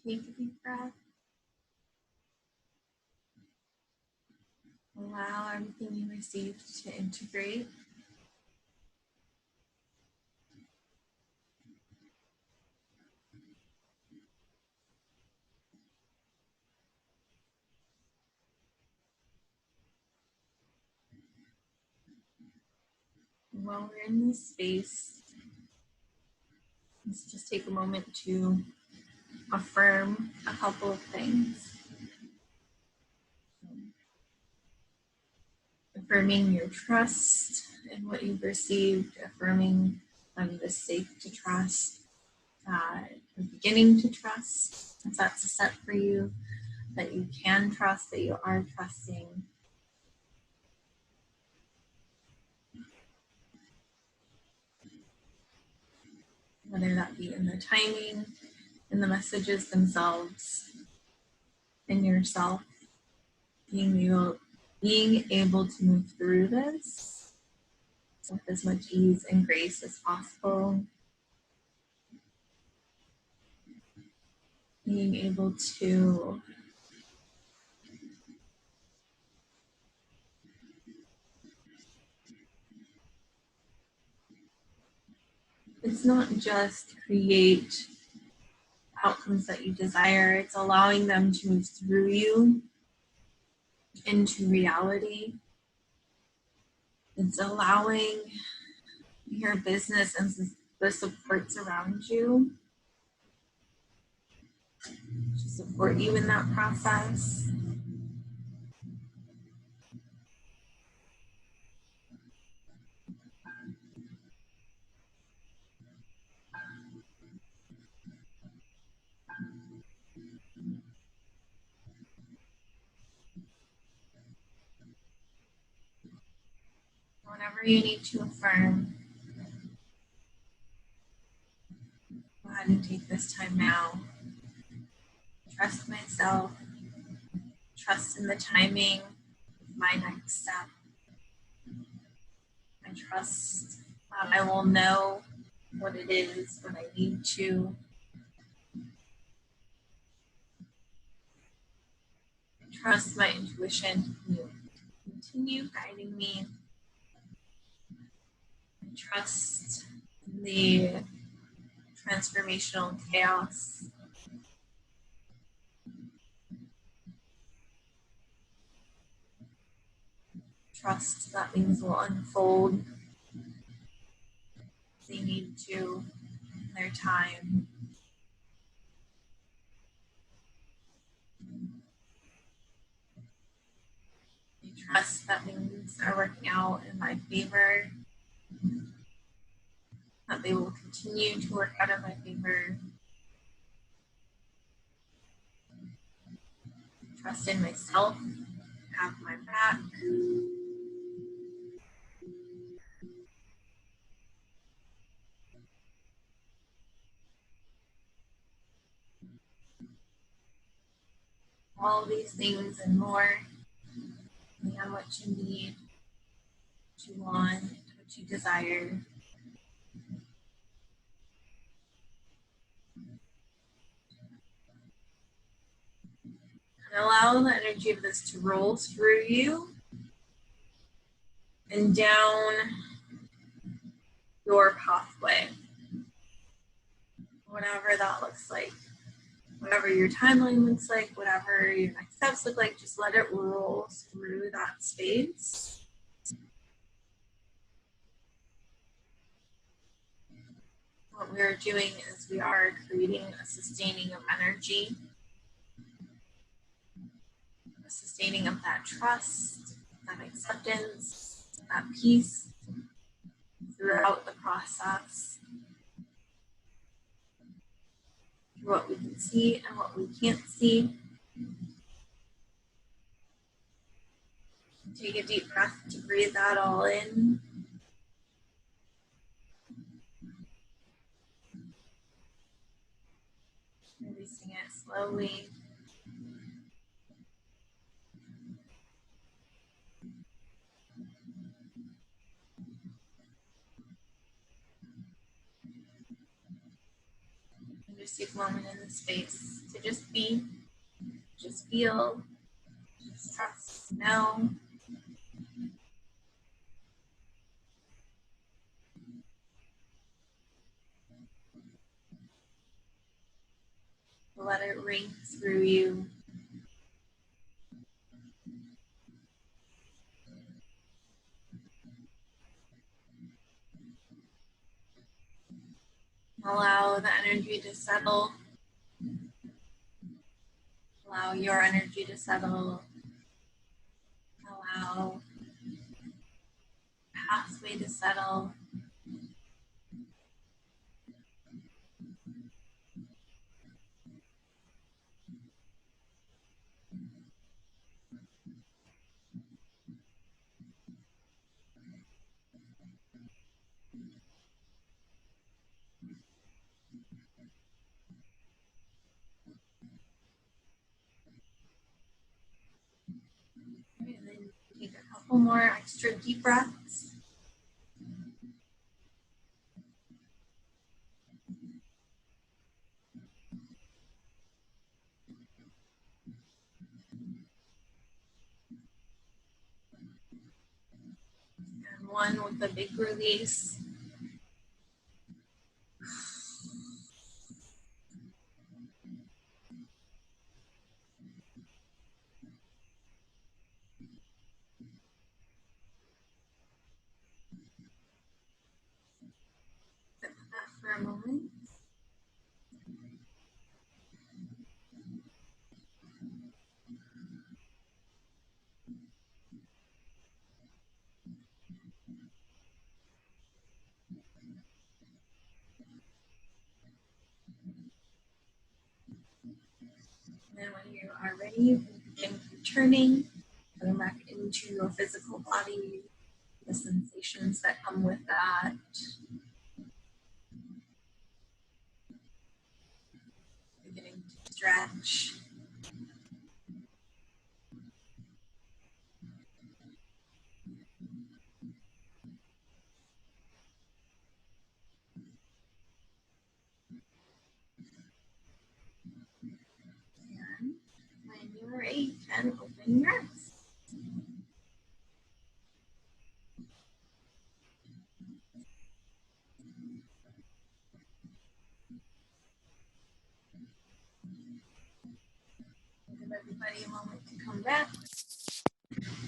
Take a deep breath. Allow everything you received to integrate. And while we're in this space, let's just take a moment to affirm a couple of things. Affirming your trust in what you've received, affirming that it's safe to trust, beginning to trust, if that's a step for you, that you can trust, that you are trusting. Whether that be in the timing, in the messages themselves, in yourself, being able to move through this with as much ease and grace as possible. Being able to it's not just create outcomes that you desire, it's allowing them to move through you into reality. It's allowing your business and the supports around you to support you in that process. Whenever you need to affirm, go ahead and take this time now. Trust myself, trust in the timing of my next step. I trust that I will know what it is when I need to. I trust my intuition to continue guiding me. I trust the transformational chaos. Trust that things will unfold as they need to in their time. I trust that things are working out in my favor, that they will continue to work out in my favor. Trust in myself, have my back. All these things and more, depending on what you need, what you want, what you desire. And allow the energy of this to roll through you and down your pathway, whatever that looks like. Whatever your timeline looks like, whatever your next steps look like, just let it roll through that space. What we are doing is we are creating a sustaining of energy, a sustaining of that trust, that acceptance, that peace throughout the process, through what we can see and what we can't see. Take a deep breath to breathe that all in. Releasing it slowly. And Just take a moment in the space to just be, just feel, just trust, know. Let it ring through you. Allow the energy to settle. Allow your energy to settle. Allow the pathway to settle. And then take a couple more extra deep breaths. And one with a big release. Sit with that for a moment. And then when you are ready, you can begin returning, coming back into your physical body, the sensations that come with that. Beginning to stretch. And when you are ready, you can open your eyes. Give everybody a moment to come back.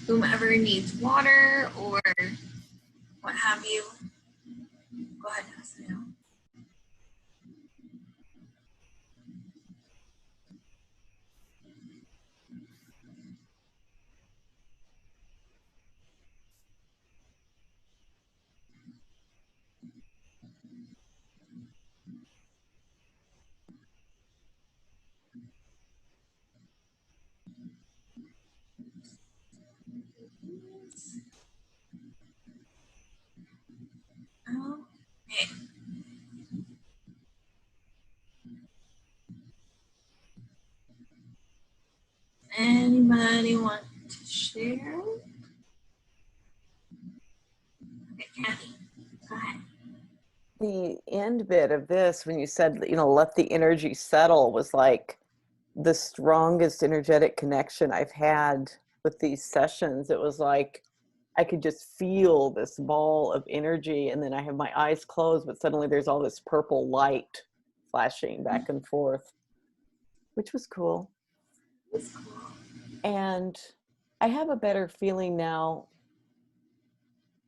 Whomever needs water or what have you, go ahead and ask me now. Okay. Anybody want to share? Okay, Kathy, go ahead. The end bit of this, when you said, let the energy settle, was like the strongest energetic connection I've had with these sessions. It was like I could just feel this ball of energy, and then I have my eyes closed, but suddenly there's all this purple light flashing back and forth, which was cool. That's cool. And I have a better feeling now.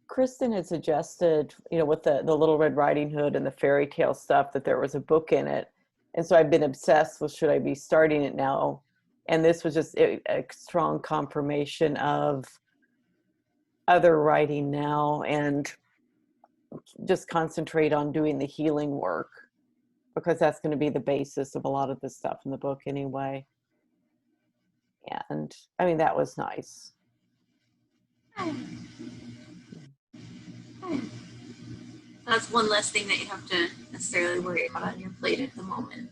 Kristen had suggested, with the Little Red Riding Hood and the fairy tale stuff, that there was a book in it. And so I've been obsessed with, should I be starting it now? And this was just a strong confirmation of other writing now, and just concentrate on doing the healing work, because that's going to be the basis of a lot of the stuff in the book anyway. And I mean, that was nice. That's one less thing that you have to necessarily worry about on your plate at the moment.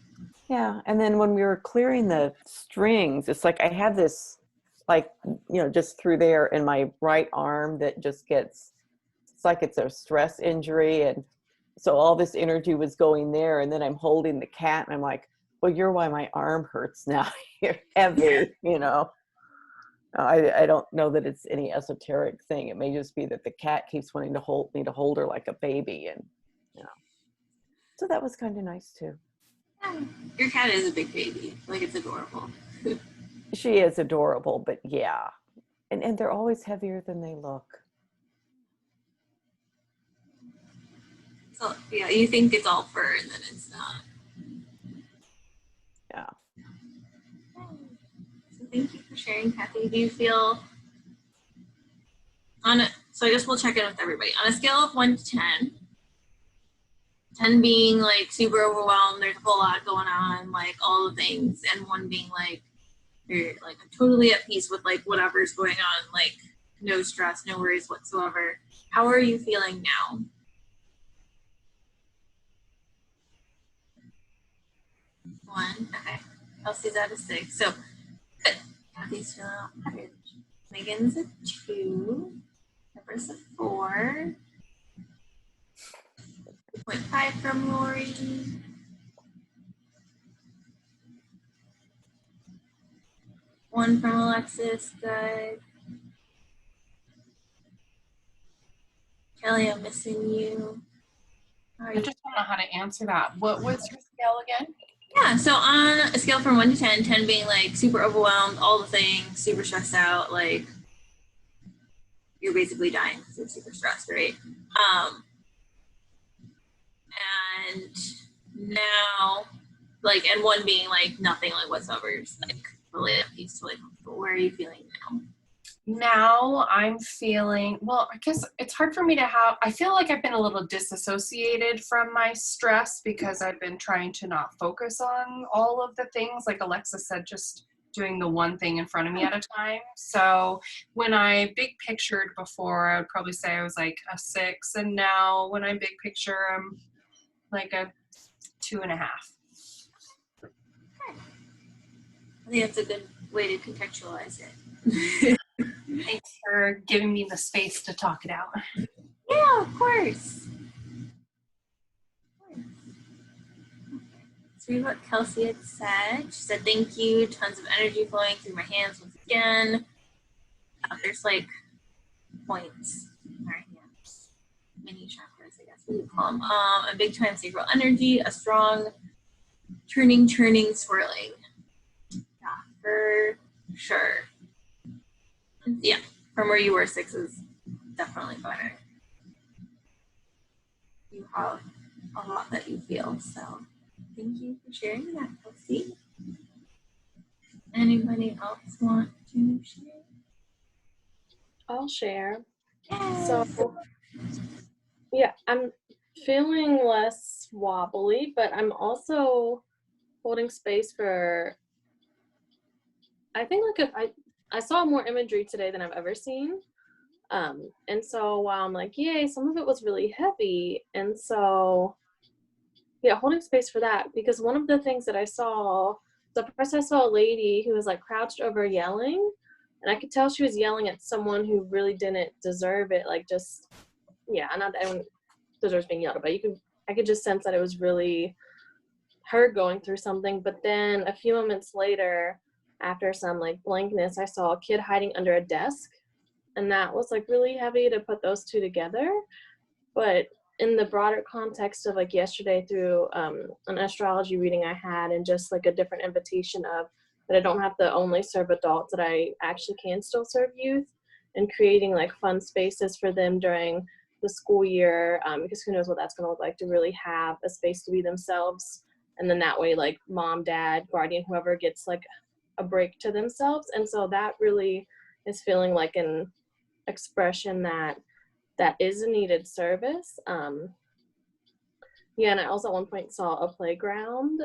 Yeah. And then when we were clearing the strings, it's like I have this, just through there in my right arm that just gets, it's like it's a stress injury. And so all this energy was going there, and then I'm holding the cat and I'm like, well, you're why my arm hurts now. You're heavy, you know. I don't know that it's any esoteric thing. It may just be that the cat keeps wanting to hold her like a baby, and you know. So that was kind of nice too. Yeah. Your cat is a big baby. Like, it's adorable. She is adorable, but yeah. And they're always heavier than they look. So yeah, you think it's all fur and then it's not. Yeah. So thank you for sharing, Kathy. Do you feel so I guess we'll check in with everybody. On a scale of 1 to 10, 10 being like super overwhelmed, there's a whole lot going on, like all the things, and 1 being like, you're like totally at peace with like whatever's going on, like no stress, no worries whatsoever. How are you feeling now? 1, okay. Kelsey's at a 6. So good. Kathy's feeling all better. Megan's a 2. Pepper's a 4. 2.5 from Lori. 1 from Alexis. Good. Kelly, I'm missing you. I just don't know how to answer that. What was your scale again? Yeah, so on a scale from 1 to 10, 10 being like super overwhelmed, all the things, super stressed out, like you're basically dying because you're super stressed, right? And now, like, and 1 being like nothing like whatsoever, you're just like really at peace, totally comfortable. Where are you feeling now? Now I'm feeling, well, I guess it's hard for me to I feel like I've been a little disassociated from my stress because I've been trying to not focus on all of the things, like Alexa said, just doing the one thing in front of me at a time. So when I big pictured before, I would probably say I was like a 6, and now when I big picture, I'm like a 2.5. I think that's a good way to contextualize it. Thanks for giving me the space to talk it out. Yeah, of course. Let's read what Kelsey had said. She said, thank you. Tons of energy flowing through my hands once again. There's like points in our hands. Mini chakras, I guess we would call them. A big time sacral energy, a strong turning, swirling. Yeah, for sure. Yeah, from where you were, 6 is definitely better. You have a lot that you feel, so thank you for sharing that, Kelsey. Anybody else want to share? I'll share. Yes. So, yeah, I'm feeling less wobbly, but I'm also holding space for, I think like if I saw more imagery today than I've ever seen. And so while I'm like, yay, some of it was really heavy. And so, yeah, holding space for that, because one of the things that I saw, first I saw a lady who was like crouched over yelling, and I could tell she was yelling at someone who really didn't deserve it. Like just, yeah, not that anyone deserves being yelled at, but I could just sense that it was really her going through something. But then a few moments later, after some like blankness, I saw a kid hiding under a desk, and that was like really heavy to put those two together. But in the broader context of like yesterday through an astrology reading I had, and just like a different invitation of that I don't have to only serve adults, that I actually can still serve youth, and creating like fun spaces for them during the school year, because who knows what that's going to look like, to really have a space to be themselves. And then that way, like mom, dad, guardian, whoever gets like a break to themselves. And so that really is feeling like an expression that is a needed service. Yeah, and I also at one point saw a playground.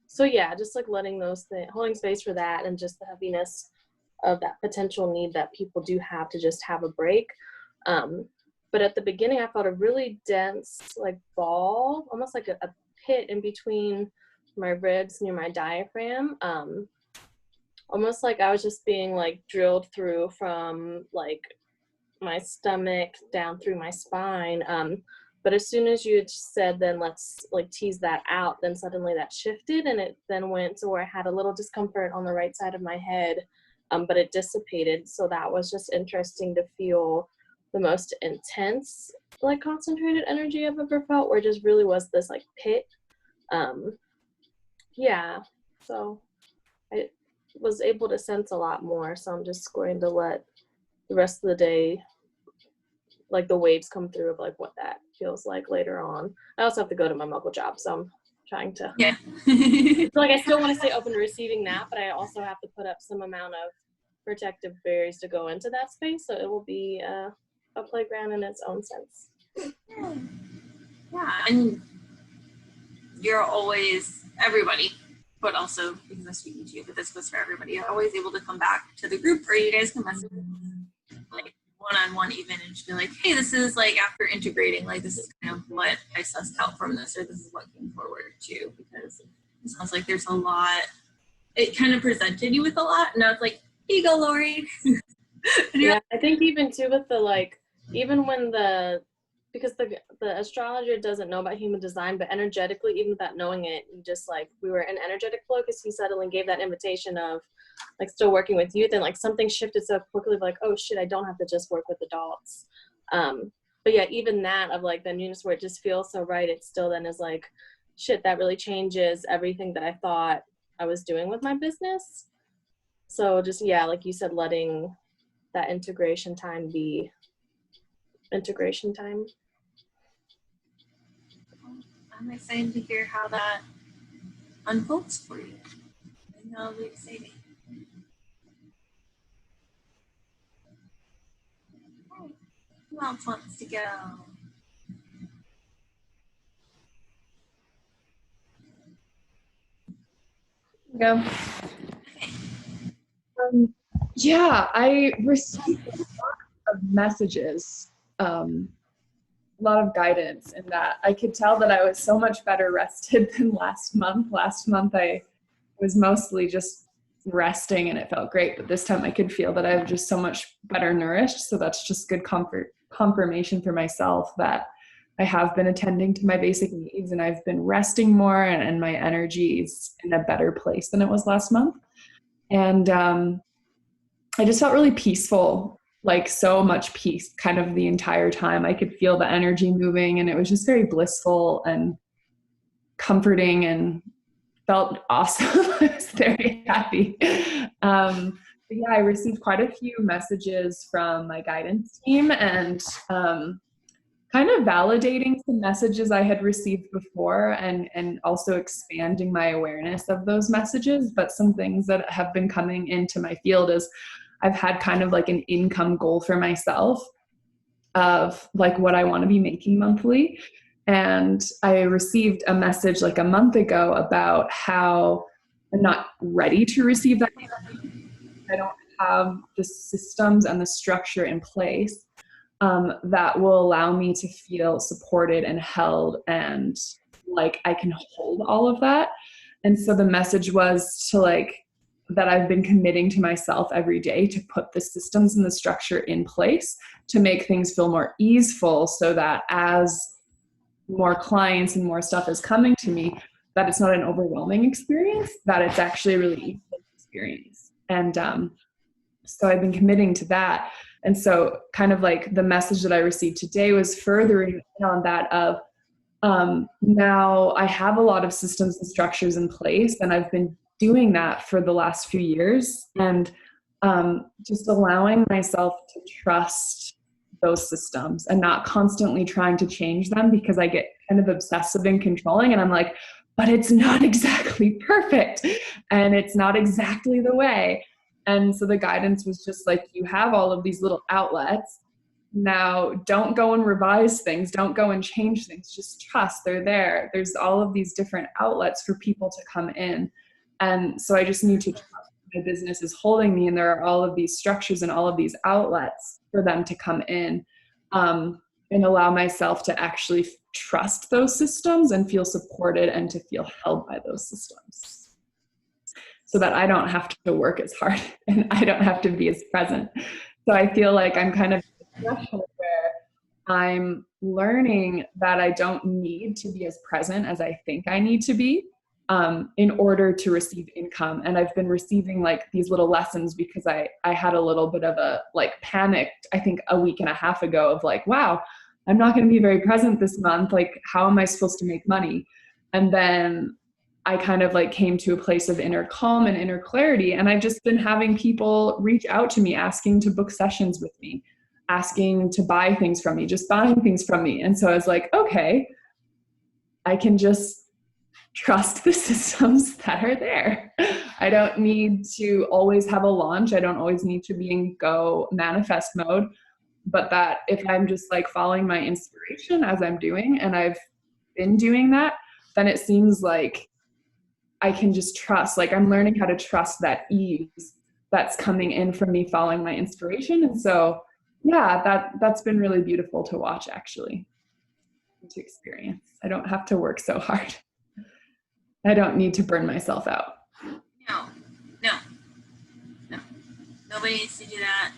So yeah, just like letting those things, holding space for that, and just the heaviness of that potential need that people do have to just have a break. But at the beginning, I felt a really dense like ball, almost like a pit in between my ribs near my diaphragm. Almost like I was just being like drilled through from like my stomach down through my spine. But as soon as you had said, then let's like tease that out, then suddenly that shifted, and it then went to where I had a little discomfort on the right side of my head, but it dissipated. So that was just interesting to feel the most intense, like concentrated energy I've ever felt, where it just really was this like pit. Yeah, so I was able to sense a lot more. So I'm just going to let the rest of the day, like the waves come through of like what that feels like later on. I also have to go to my mobile job, so I'm trying to, Yeah. like I still want to stay open to receiving that, but I also have to put up some amount of protective barriers to go into that space. So it will be a playground in its own sense. Yeah, and you're always, everybody, but also because I'm speaking to you, but this goes for everybody, you're always able to come back to the group, or you guys can message like one-on-one even and just be like, hey, this is like after integrating, like this is kind of what I sussed out from this, or this is what came forward too, because it sounds like there's a lot, it kind of presented you with a lot, and now it's like, here you go, Lori. Yeah, I think even too with the like, even when because the astrologer doesn't know about human design, but energetically, even without knowing it, you just like, we were in energetic flow because he suddenly gave that invitation of like still working with youth, and like something shifted so quickly, like, oh shit, I don't have to just work with adults. But yeah, even that of like the newness where it just feels so right, it still then is like, shit, that really changes everything that I thought I was doing with my business. So just, yeah, like you said, letting that integration time be integration time. I'm excited to hear how that unfolds for you. I think that'll be exciting. Who else wants to go? Go. Yeah, I received a lot of messages, a lot of guidance in that. I could tell that I was so much better rested than last month. Last month I was mostly just resting and it felt great, but this time I could feel that I was just so much better nourished. So that's just good confirmation for myself that I have been attending to my basic needs and I've been resting more, and my energy is in a better place than it was last month. And I just felt really peaceful, like so much peace kind of the entire time. I could feel the energy moving, and it was just very blissful and comforting and felt awesome. I was very happy. But yeah, I received quite a few messages from my guidance team, and kind of validating some messages I had received before, and also expanding my awareness of those messages. But some things that have been coming into my field is I've had kind of like an income goal for myself of like what I want to be making monthly. And I received a message like a month ago about how I'm not ready to receive that. I don't have the systems and the structure in place that will allow me to feel supported and held, and like I can hold all of that. And so the message was to like, that I've been committing to myself every day to put the systems and the structure in place to make things feel more easeful, so that as more clients and more stuff is coming to me, that it's not an overwhelming experience, that it's actually a really easy experience. And so I've been committing to that. And so kind of like the message that I received today was furthering on that of now I have a lot of systems and structures in place, and I've been doing that for the last few years, and just allowing myself to trust those systems and not constantly trying to change them, because I get kind of obsessive and controlling, and I'm like, but it's not exactly perfect and it's not exactly the way. And so the guidance was just like, you have all of these little outlets. Now, don't go and revise things. Don't go and change things. Just trust they're there. There's all of these different outlets for people to come in. And so I just need to trust my business is holding me, and there are all of these structures and all of these outlets for them to come in, and allow myself to actually trust those systems and feel supported and to feel held by those systems, so that I don't have to work as hard and I don't have to be as present. So I feel like I'm kind of at a threshold where I'm learning that I don't need to be as present as I think I need to be in order to receive income. And I've been receiving like these little lessons because I had a little bit of a like panicked, I think a week and a half ago of like, wow, I'm not going to be very present this month. Like, how am I supposed to make money? And then I kind of like came to a place of inner calm and inner clarity. And I've just been having people reach out to me, asking to book sessions with me, asking to buy things from me, just buying things from me. And so I was like, okay, I can just trust the systems that are there. I don't need to always have a launch. I don't always need to be in go manifest mode. But that if I'm just like following my inspiration as I'm doing, and I've been doing that, then it seems like I can just trust, like I'm learning how to trust that ease that's coming in from me following my inspiration. And so, yeah, that's been really beautiful to watch, actually, to experience. I don't have to work so hard. I don't need to burn myself out. No. Nobody needs to do that.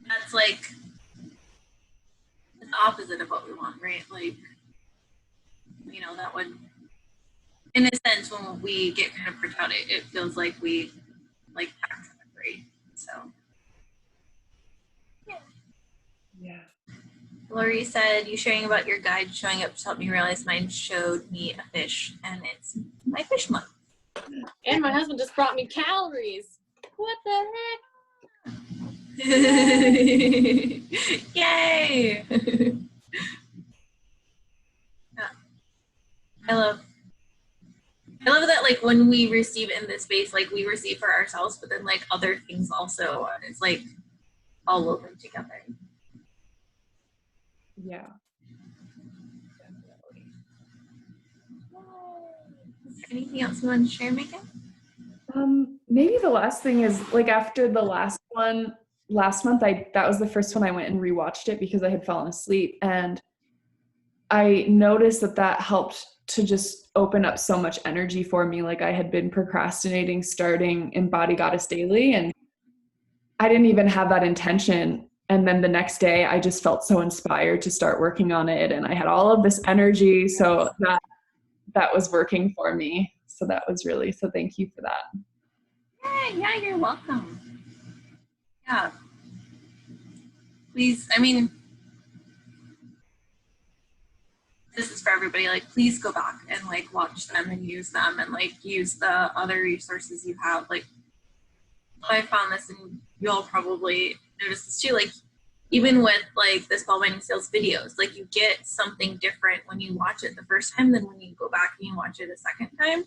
That's like the opposite of what we want, right? Like, you know, that would, in a sense, when we get kind of burnt out, it feels like we like backtrack, so Yeah. Lori said, you sharing about your guide showing up to help me realize mine showed me a fish, and it's my fish month. And my husband just brought me calories. What the heck? Yay! Yeah. I love that, like, when we receive in this space, like, we receive for ourselves, but then, like, other things also, and it's, like, all woven together. Yeah. Is there anything else you want to share, Megan? Maybe the last thing is, like, after the last one, last month, that was the first one I went and rewatched it because I had fallen asleep. And I noticed that helped to just open up so much energy for me. Like, I had been procrastinating starting Embody Goddess Daily, and I didn't even have that intention. And then the next day I just felt so inspired to start working on it. And I had all of this energy. So that was working for me. So that was really, so thank you for that. Yeah, you're welcome. Yeah. Please, I mean, this is for everybody, like, please go back and, like, watch them and use them and, like, use the other resources you have. Like, I found this, and you'll probably notice this too, like, even with, like, the Spellbinding Sales videos, like, you get something different when you watch it the first time than when you go back and you watch it a second time.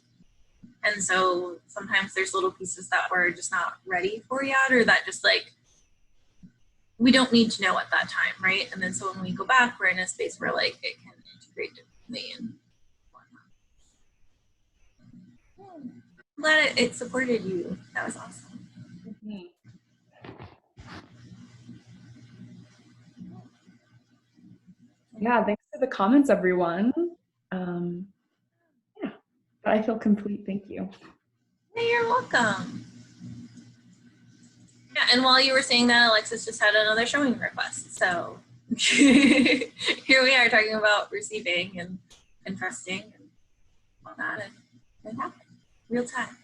And so sometimes there's little pieces that we're just not ready for yet, or that just, like, we don't need to know at that time, right? And then so when we go back, we're in a space where, like, it can integrate differently and whatnot. I'm glad it supported you. That was awesome. Mm-hmm. Yeah, thanks for the comments, everyone. Yeah, but I feel complete. Thank you. Yeah, you're welcome. Yeah, and while you were saying that, Alexis just had another showing request. So here we are talking about receiving and trusting and whatnot, and it happened real time.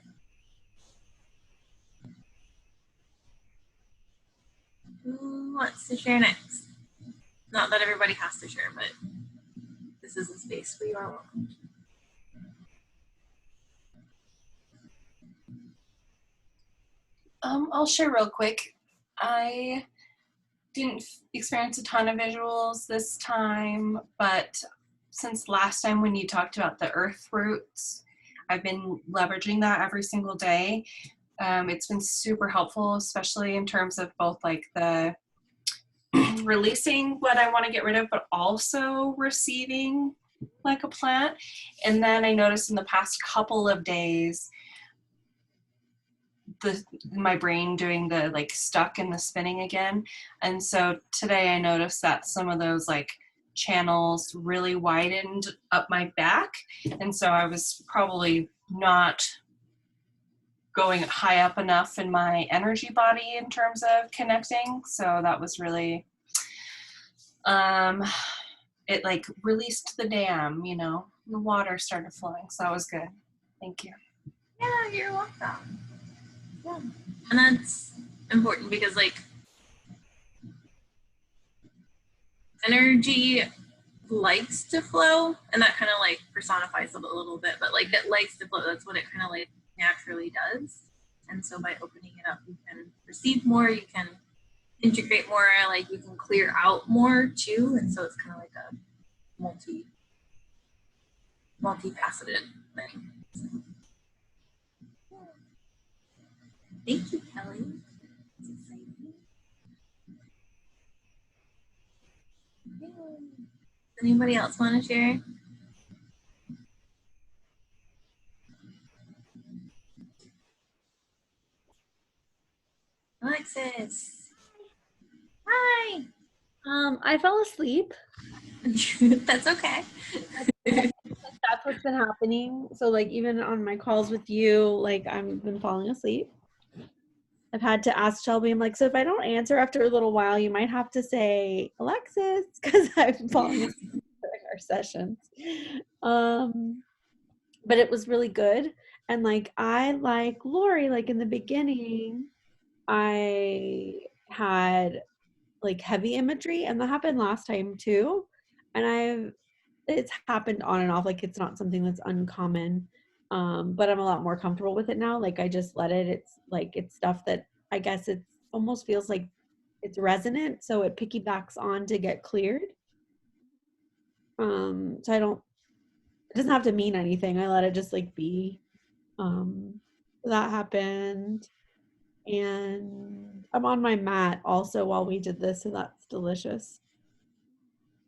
Who wants to share next? Not that everybody has to share, but this is a space where you are welcome. I'll share real quick. I didn't experience a ton of visuals this time, but since last time when you talked about the earth roots, I've been leveraging that every single day. It's been super helpful, especially in terms of both like the releasing what I want to get rid of, but also receiving like a plant. And then I noticed in the past couple of days, my brain doing the like stuck and the spinning again. And so today I noticed that some of those like channels really widened up my back. And so I was probably not going high up enough in my energy body in terms of connecting. So that was really it like released the dam, you know, the water started flowing. So that was good. Thank you. Yeah, you're welcome. Yeah. And that's important because like energy likes to flow, and that kind of like personifies it a little bit, but like it likes to flow. That's what it kind of like naturally does. And so by opening it up, you can receive more, you can integrate more, like you can clear out more too. And so it's kind of like a multifaceted thing. So, yeah. Thank you, Kelly. It's exciting. Does anybody else want to share? Alexis. Hi. I fell asleep. That's okay. That's what's been happening. So like even on my calls with you, like I've been falling asleep. I've had to ask Shelby, I'm like, so if I don't answer after a little while, you might have to say Alexis, because I've been falling asleep during our sessions. But it was really good. And like I like Lori, like in the beginning, I had like heavy imagery, and that happened last time too. And it's happened on and off, like it's not something that's uncommon, but I'm a lot more comfortable with it now. Like I just let it. It's like it's stuff that I guess it almost feels like it's resonant, so it piggybacks on to get cleared. So I don't, it doesn't have to mean anything. I let it just like be. That happened, and I'm on my mat also while we did this, and that's delicious.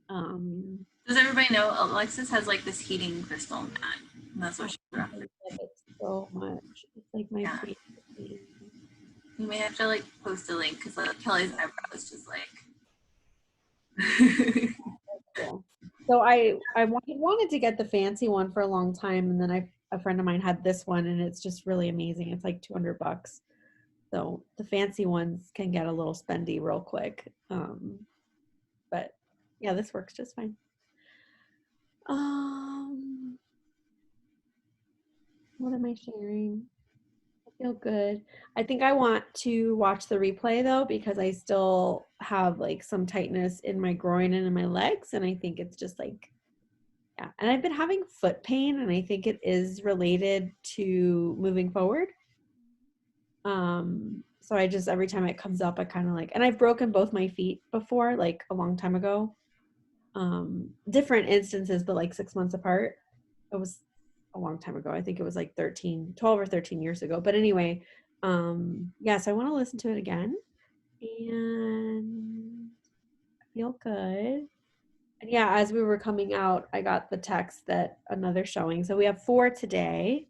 Does everybody know Alexis has like this heating crystal mat? And that's what she brought. I love it so much. It's like my favorite thing. You may have to like post a link because Kelly's eyebrow is just like. Cool. So I wanted to get the fancy one for a long time, and then a friend of mine had this one, and it's just really amazing. It's like $200. So the fancy ones can get a little spendy real quick. But yeah, this works just fine. What am I sharing? I feel good. I think I want to watch the replay though, because I still have like some tightness in my groin and in my legs. And I think it's just like, yeah. And I've been having foot pain, and I think it is related to moving forward. So I just, every time it comes up, I kind of like, and I've broken both my feet before, like a long time ago. Different instances, but like 6 months apart. It was a long time ago. I think it was like 12 or 13 years ago. But anyway, yes, I want to listen to it again, and I feel good. And yeah, as we were coming out, I got the text that another showing. So we have 4 today.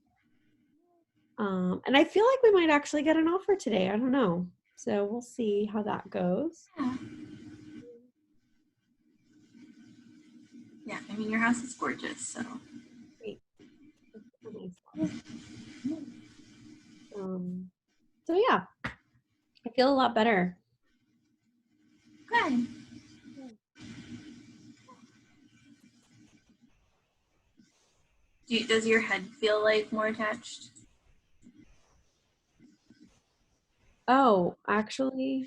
And I feel like we might actually get an offer today. I don't know. So we'll see how that goes. Yeah, I mean, your house is gorgeous, so. Great. So yeah, I feel a lot better. Good. Does your head feel like more attached? Oh, actually,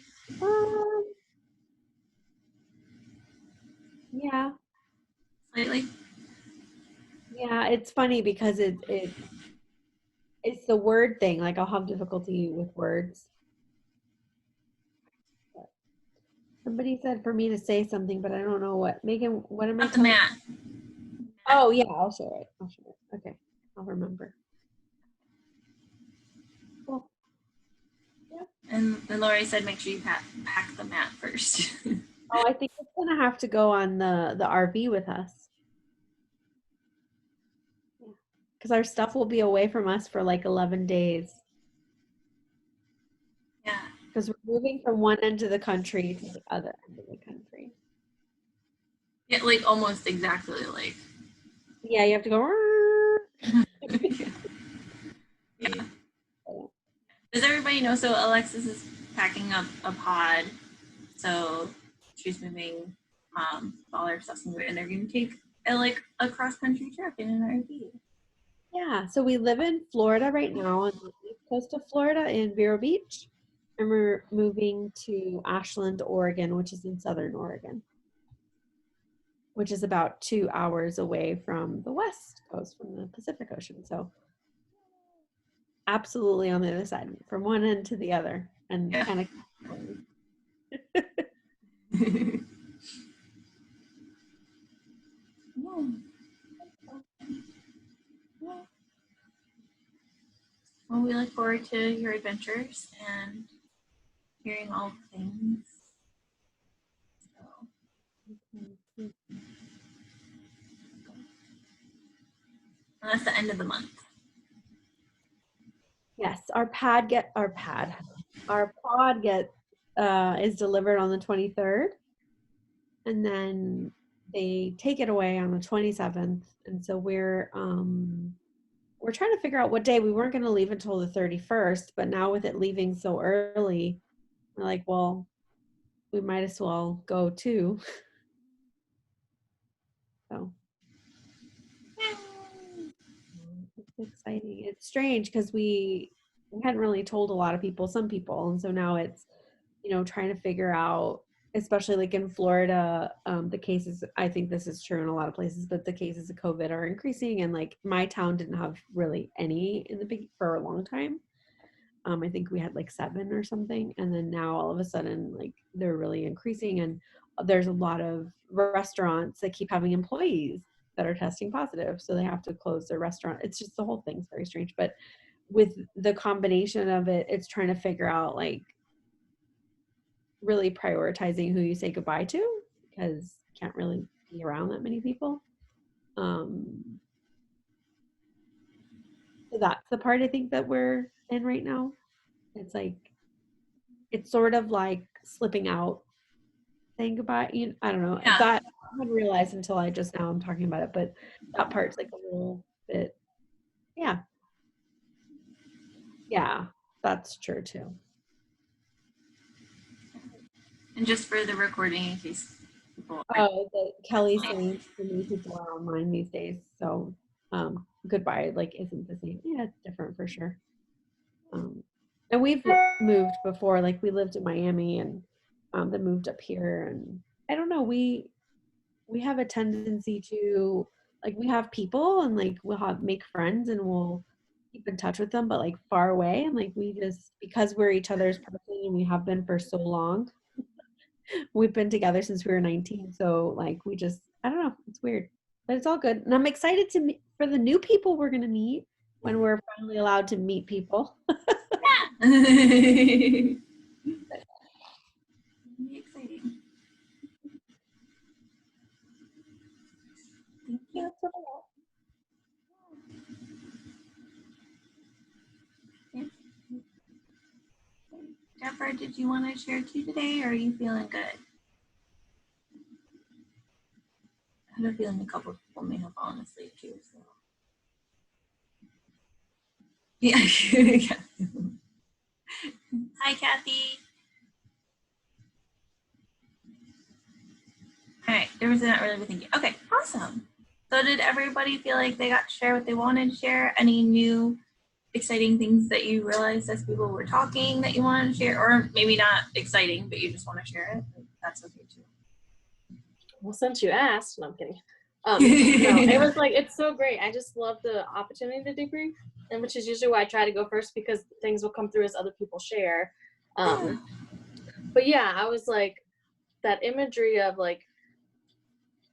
yeah. Slightly? Yeah, it's funny because it's the word thing. Like I'll have difficulty with words. Somebody said for me to say something, but I don't know what. Megan, what am I Not the telling? mat. Oh yeah, I'll show it. Okay, I'll remember. Cool. Yep. And Lori said make sure you pack the mat first. Oh, I think it's gonna have to go on the RV with us. Because our stuff will be away from us for like 11 days. Yeah. Because we're moving from one end of the country to the other end of the country. Yeah, like almost exactly like. Yeah, you have to go. Yeah. Does everybody know? So Alexis is packing up a pod. So she's moving all our stuff's in and they're going to take a cross-country trip in an RV. Yeah, so we live in Florida right now, on the east coast of Florida in Vero Beach, and we're moving to Ashland, Oregon, which is in southern Oregon, which is about 2 hours away from the west coast, from the Pacific Ocean. So absolutely on the other side, from one end to the other, and Yeah. kind of. Well, we look forward to your adventures and hearing all the things. So. And that's the end of the month. Yes, our pod is delivered on the 23rd, and then they take it away on the 27th. And so we're trying to figure out what day. We weren't going to leave until the 31st, but now with it leaving so early, we're like, well, we might as well go too. So it's exciting. It's strange because we hadn't really told a lot of people, some people, and so now it's, trying to figure out, especially like in Florida, the cases, I think this is true in a lot of places, but the cases of COVID are increasing, and like my town didn't have really any for a long time. I think we had like 7 or something, and then now all of a sudden, like, they're really increasing, and there's a lot of restaurants that keep having employees that are testing positive, so they have to close their restaurant. It's just, the whole thing's very strange. But with the combination of it, it's trying to figure out, like, really prioritizing who you say goodbye to, because you can't really be around that many people. So that's the part I think that we're in right now. It's like, it's sort of like slipping out, saying goodbye. I don't know. Yeah. That I hadn't realized until I just now I'm talking about it, but that part's like a little bit, yeah, that's true too. And just for the recording, in case people Kelly's saying for me, people are online these days, so goodbye like isn't the same. Yeah, it's different for sure. And we've moved before, like we lived in Miami and then moved up here, and I don't know, we have a tendency to, like, we have people and like we'll make friends and we'll keep in touch with them, but like far away, and like we just, because we're each other's person and we have been for so long, we've been together since we were 19, so like we just, I don't know, it's weird, but it's all good, and I'm excited to meet for the new people we're gonna meet when we're finally allowed to meet people. Exciting. Thank you. Yeah. Deborah, did you want to share too today, or are you feeling good? I have a feeling a couple of people may have fallen asleep too. So. Yeah. Hi, Kathy. All right, there was not really thinking. Okay, awesome. So did everybody feel like they got to share what they wanted to share? Any new exciting things that you realized as people were talking that you wanted to share? Or maybe not exciting, but you just want to share it? That's okay too. Well, since you asked, no, I'm kidding. No, it was like, it's so great. I just love the opportunity to debrief, and which is usually why I try to go first, because things will come through as other people share. But yeah, I was like, that imagery of like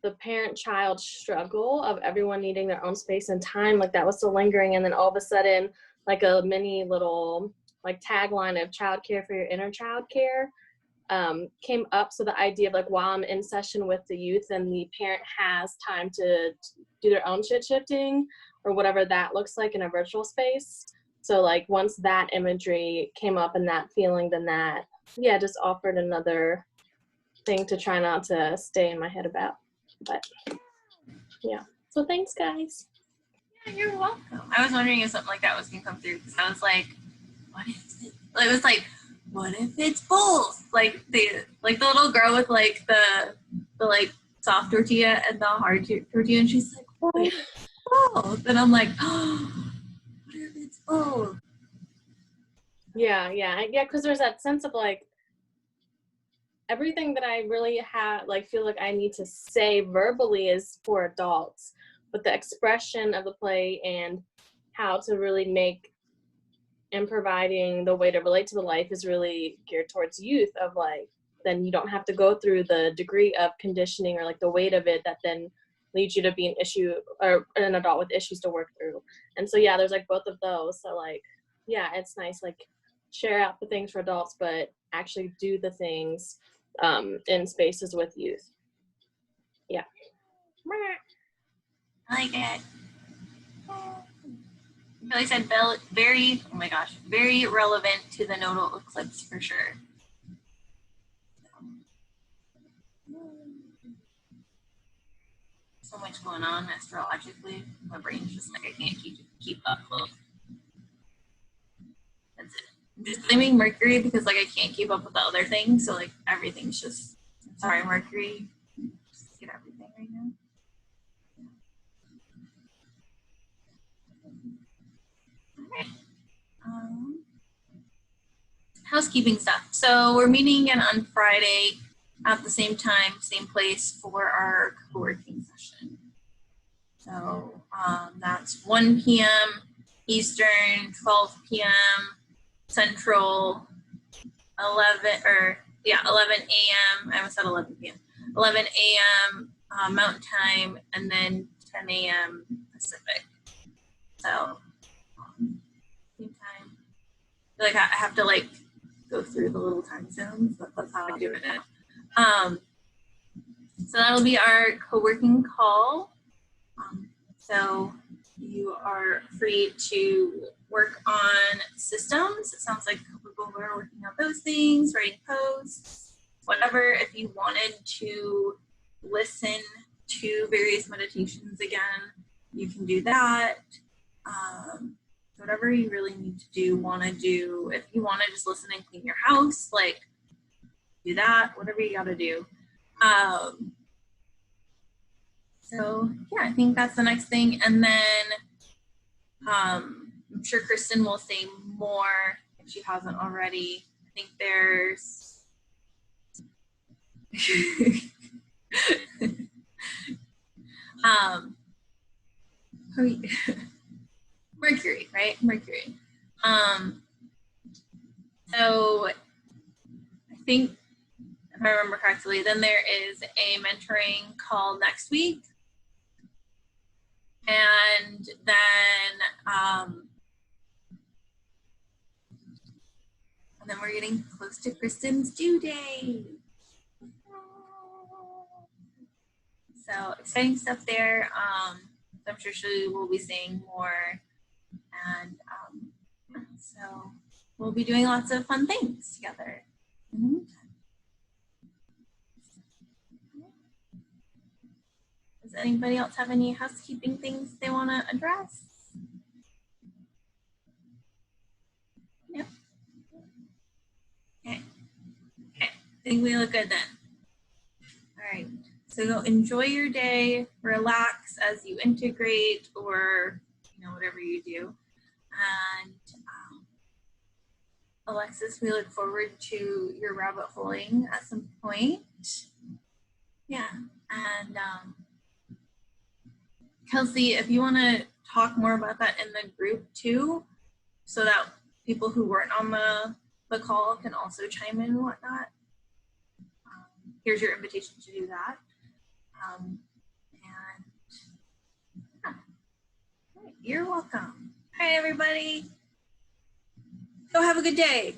the parent-child struggle of everyone needing their own space and time, like that was still lingering, and then all of a sudden, like a mini little like tagline of childcare for your inner child care came up. So the idea of like, while I'm in session with the youth and the parent has time to do their own shit shifting or whatever that looks like in a virtual space. So like once that imagery came up and that feeling, then that, yeah, just offered another thing to try not to stay in my head about. But yeah, so thanks guys. Yeah, you're welcome. I was wondering if something like that was gonna come through, because I was like, what if it? It was like, what if it's both? Like the little girl with like the the like soft tortilla and the hard tortilla, and she's like, wait, both. And I'm like, oh, what if it's both? Yeah, because there's that sense of like everything that I really feel like I need to say verbally is for adults, but the expression of the play and how to really make and providing the way to relate to the life is really geared towards youth, of like, then you don't have to go through the degree of conditioning or like the weight of it that then leads you to be an issue or an adult with issues to work through. And so yeah, there's like both of those. So like, yeah, it's nice, like share out the things for adults, but actually do the things in spaces with youth. Yeah. I like it. Billy said very, oh my gosh, very relevant to the nodal eclipse for sure. So much going on astrologically. My brain's just like, I can't keep up. That's it. I'm just blaming Mercury because like I can't keep up with the other things. So like everything's just, sorry, Mercury. Just get everything right now. Housekeeping stuff. So we're meeting again on Friday at the same time, same place for our co-working session. So that's 1 p.m. Eastern, 12 p.m. Central, 11 a.m. I almost said 11 p.m. 11 a.m. Mountain Time, and then 10 a.m. Pacific. So same time. I feel like I have to like go through the little time zones, but that's how I do it now. So that'll be our co-working call. So you are free to work on systems. It sounds like people were working on those things, writing posts, whatever. If you wanted to listen to various meditations again, you can do that. Whatever you really need to do, if you want to just listen and clean your house, like do that, whatever you got to do. So yeah, I think that's the next thing. And then I'm sure Kristen will say more if she hasn't already. I think there's Mercury, right? Mercury. So I think if I remember correctly, then there is a mentoring call next week. And then we're getting close to Kristen's due date. So exciting stuff there. I'm sure she will be saying more. And so we'll be doing lots of fun things together in the meantime. Does anybody else have any housekeeping things they want to address? Yep. Okay. I think we look good then. All right. So go enjoy your day, relax as you integrate or, whatever you do. And Alexis, we look forward to your rabbit holing at some point. Yeah. And Kelsey, if you want to talk more about that in the group too, so that people who weren't on the call can also chime in and whatnot. Here's your invitation to do that. And yeah. You're welcome. Hi, everybody. Go have a good day.